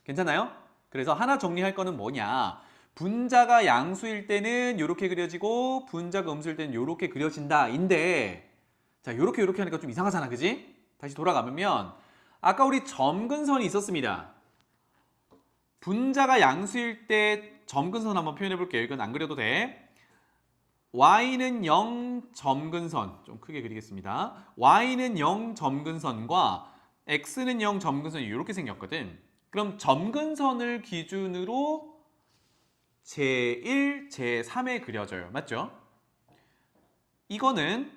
Speaker 1: 괜찮아요? 그래서 하나 정리할 거는 뭐냐? 분자가 양수일 때는 이렇게 그려지고 분자가 음수일 때는 이렇게 그려진다. 인데 자, 이렇게 하니까 좀 이상하잖아. 그지? 다시 돌아가면 아까 우리 점근선이 있었습니다. 분자가 양수일 때 점근선 한번 표현해 볼게요. 이건 안 그려도 돼. y는 0 점근선, 좀 크게 그리겠습니다. y는 0 점근선과 x는 0 점근선이 이렇게 생겼거든. 그럼 점근선을 기준으로 제1, 제3에 그려져요. 맞죠? 이거는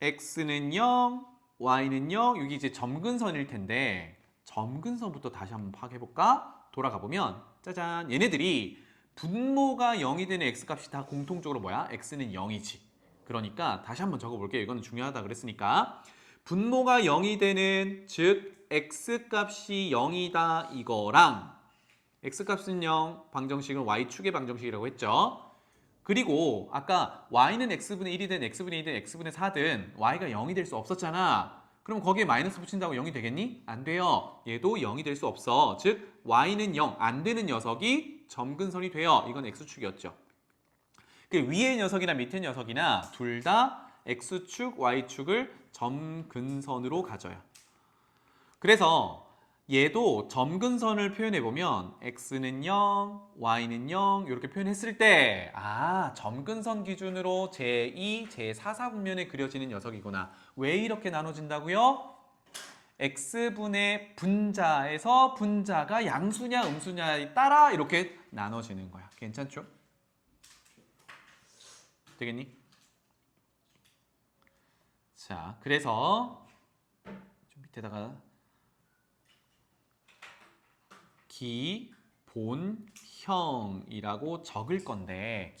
Speaker 1: x는 0, y는 0, 여기 이제 점근선일 텐데 점근선부터 다시 한번 파악해볼까? 돌아가 보면 짜잔, 얘네들이 분모가 0이 되는 x값이 다 공통적으로 뭐야? x는 0이지. 그러니까 다시 한번 적어볼게요. 이거는 중요하다 그랬으니까 분모가 0이 되는, 즉 x값이 0이다 이거랑 x값은 0, 방정식은 y축의 방정식이라고 했죠. 그리고 아까 y는 x분의 1이든 x분의 2든 x분의 4든 y가 0이 될 수 없었잖아. 그럼 거기에 마이너스 붙인다고 0이 되겠니? 안 돼요. 얘도 0이 될 수 없어. 즉 y는 0, 안 되는 녀석이 점근선이 돼요. 이건 x축이었죠. 그 위의 녀석이나 밑의 녀석이나 둘 다 x축, y축을 점근선으로 가져요. 그래서 얘도 점근선을 표현해보면 x는 0, y는 0 이렇게 표현했을 때 점근선 기준으로 제2, 제4사분면에 그려지는 녀석이구나. 왜 이렇게 나눠진다고요? x분의 분자에서 분자가 양수냐 음수냐에 따라 이렇게 나눠지는 거야. 괜찮죠? 되겠니? 자, 그래서 좀 밑에다가 기본형이라고 적을 건데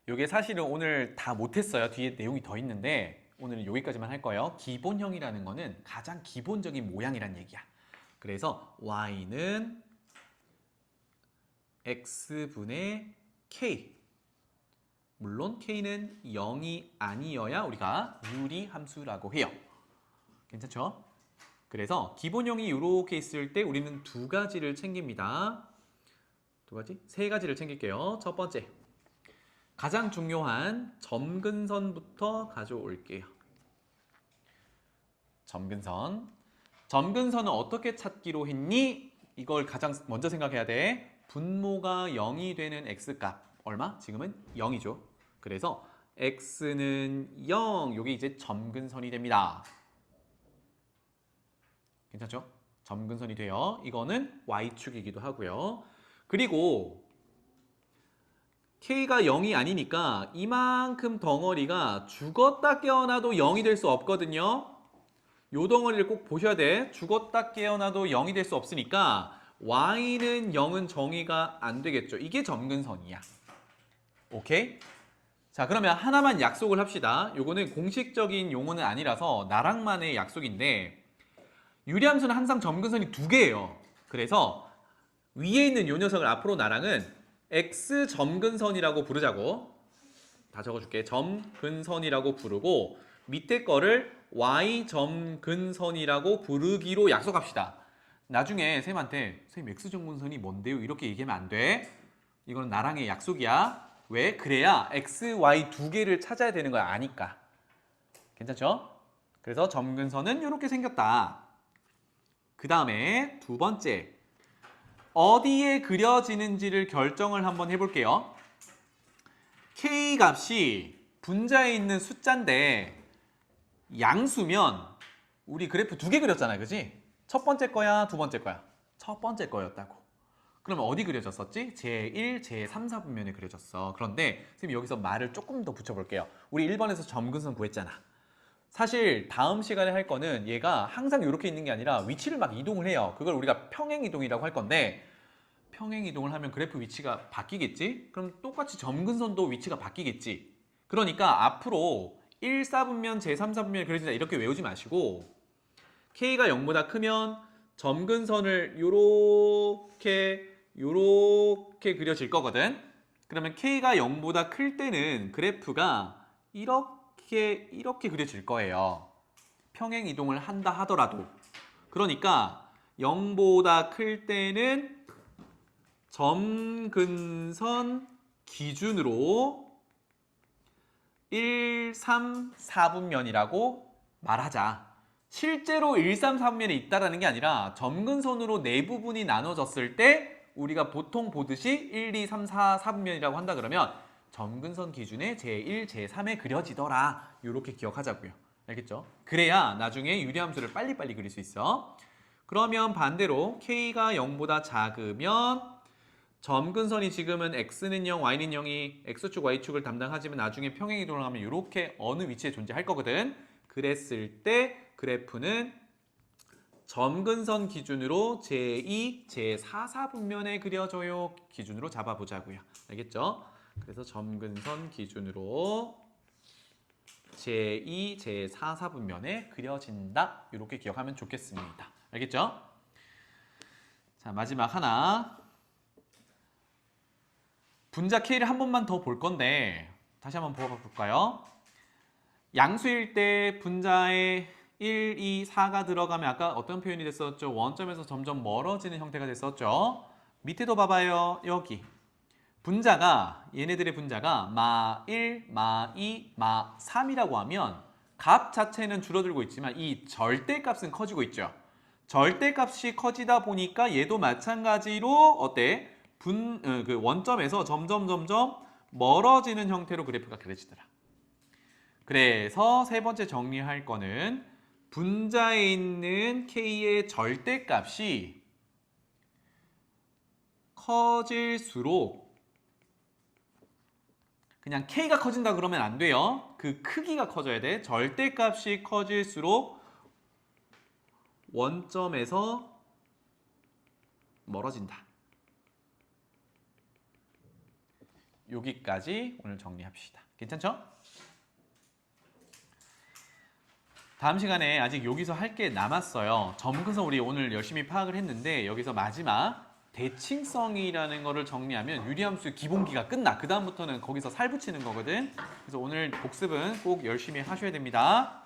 Speaker 1: 이게 사실은 오늘 다 못했어요. 뒤에 내용이 더 있는데 오늘은 여기까지만 할 거예요. 기본형이라는 거는 가장 기본적인 모양이란 얘기야. 그래서 y는 x분의 k, 물론 k는 0이 아니어야 우리가 유리함수라고 해요. 괜찮죠? 그래서 기본형이 이렇게 있을 때 우리는 두 가지를 챙깁니다. 세 가지를 챙길게요. 첫 번째, 가장 중요한 점근선부터 가져올게요. 점근선은 어떻게 찾기로 했니? 이걸 가장 먼저 생각해야 돼. 분모가 0이 되는 x값 얼마? 지금은 0이죠. 그래서 x는 0, 이게 이제 점근선이 됩니다. 괜찮죠? 점근선이 돼요. 이거는 y축이기도 하고요. 그리고 k가 0이 아니니까 이만큼 덩어리가 죽었다 깨어나도 0이 될 수 없거든요. 요 덩어리를 꼭 보셔야 돼. 죽었다 깨어나도 0이 될 수 없으니까 y는 0은 정의가 안 되겠죠. 이게 점근선이야. 오케이? 자, 그러면 하나만 약속을 합시다. 요거는 공식적인 용어는 아니라서 나랑만의 약속인데 유리함수는 항상 점근선이 두 개예요. 그래서 위에 있는 요 녀석을 앞으로 나랑은 x 점근선이라고 부르자고. 다 적어줄게. 점근선이라고 부르고 밑에 거를 y 점근선이라고 부르기로 약속합시다. 나중에 쌤한테 쌤 x 점근선이 뭔데요? 이렇게 얘기하면 안 돼. 이건 나랑의 약속이야. 왜? 그래야 x, y 두 개를 찾아야 되는 거야. 아니까. 괜찮죠? 그래서 점근선은 이렇게 생겼다. 그 다음에 두 번째, 어디에 그려지는지를 결정을 한번 해볼게요. k 값이 분자에 있는 숫자인데 양수면 우리 그래프 두 개 그렸잖아요. 그지? 첫 번째 거야, 두 번째 거야? 첫 번째 거였다고. 그러면 어디 그려졌었지? 제1, 제3, 4분면에 그려졌어. 그런데 선생님이 여기서 말을 조금 더 붙여볼게요. 우리 1번에서 점근선 구했잖아. 사실 다음 시간에 할 거는 얘가 항상 이렇게 있는 게 아니라 위치를 막 이동을 해요. 그걸 우리가 평행이동이라고 할 건데 평행이동을 하면 그래프 위치가 바뀌겠지? 그럼 똑같이 점근선도 위치가 바뀌겠지? 그러니까 앞으로 1, 4분면, 제3, 4분면에 그려진다 이렇게 외우지 마시고 K가 0보다 크면 점근선을 요렇게 그려질 거거든? 그러면 K가 0보다 클 때는 그래프가 이렇게 그려질 거예요. 평행 이동을 한다 하더라도. 그러니까 0보다 클 때는 점근선 기준으로 1, 3, 4분면이라고 말하자. 실제로 1, 3, 4분면이 있다라는 게 아니라 점근선으로 네 부분이 나눠졌을 때 우리가 보통 보듯이 1, 2, 3, 4, 4분면이라고 한다 그러면 점근선 기준의 제1, 제3에 그려지더라. 이렇게 기억하자고요. 알겠죠? 그래야 나중에 유리함수를 빨리빨리 그릴 수 있어. 그러면 반대로 K가 0보다 작으면 점근선이 지금은 X는 0, Y는 0이 X축, Y축을 담당하지만 나중에 평행 이동을 하면 이렇게 어느 위치에 존재할 거거든. 그랬을 때 그래프는 점근선 기준으로 제2, 제4, 4분면에 그려져요. 기준으로 잡아보자고요. 알겠죠? 그래서 점근선 기준으로 제2, 제4, 4분면에 그려진다. 이렇게 기억하면 좋겠습니다. 알겠죠? 자, 마지막 하나. 분자 K를 한 번만 더 볼 건데 다시 한번 볼까요? 양수일 때 분자에 1, 2, 4가 들어가면 아까 어떤 표현이 됐었죠? 원점에서 점점 멀어지는 형태가 됐었죠? 밑에도 봐봐요. 여기. 분자가 얘네들의 분자가 마 1, 마 2, 마 3이라고 하면 값 자체는 줄어들고 있지만 이 절대값은 커지고 있죠. 절대값이 커지다 보니까 얘도 마찬가지로 어때? 그 원점에서 점점 멀어지는 형태로 그래프가 그려지더라. 그래서 세 번째 정리할 거는 분자에 있는 K의 절대값이 커질수록 그냥 K가 커진다 그러면 안 돼요. 그 크기가 커져야 돼. 절대값이 커질수록 원점에서 멀어진다. 여기까지 오늘 정리합시다. 괜찮죠? 다음 시간에 아직 여기서 할 게 남았어요. 점근선 우리 오늘 열심히 파악을 했는데 여기서 마지막 대칭성이라는 거를 정리하면 유리함수 기본기가 끝나. 그 다음부터는 거기서 살 붙이는 거거든. 그래서 오늘 복습은 꼭 열심히 하셔야 됩니다.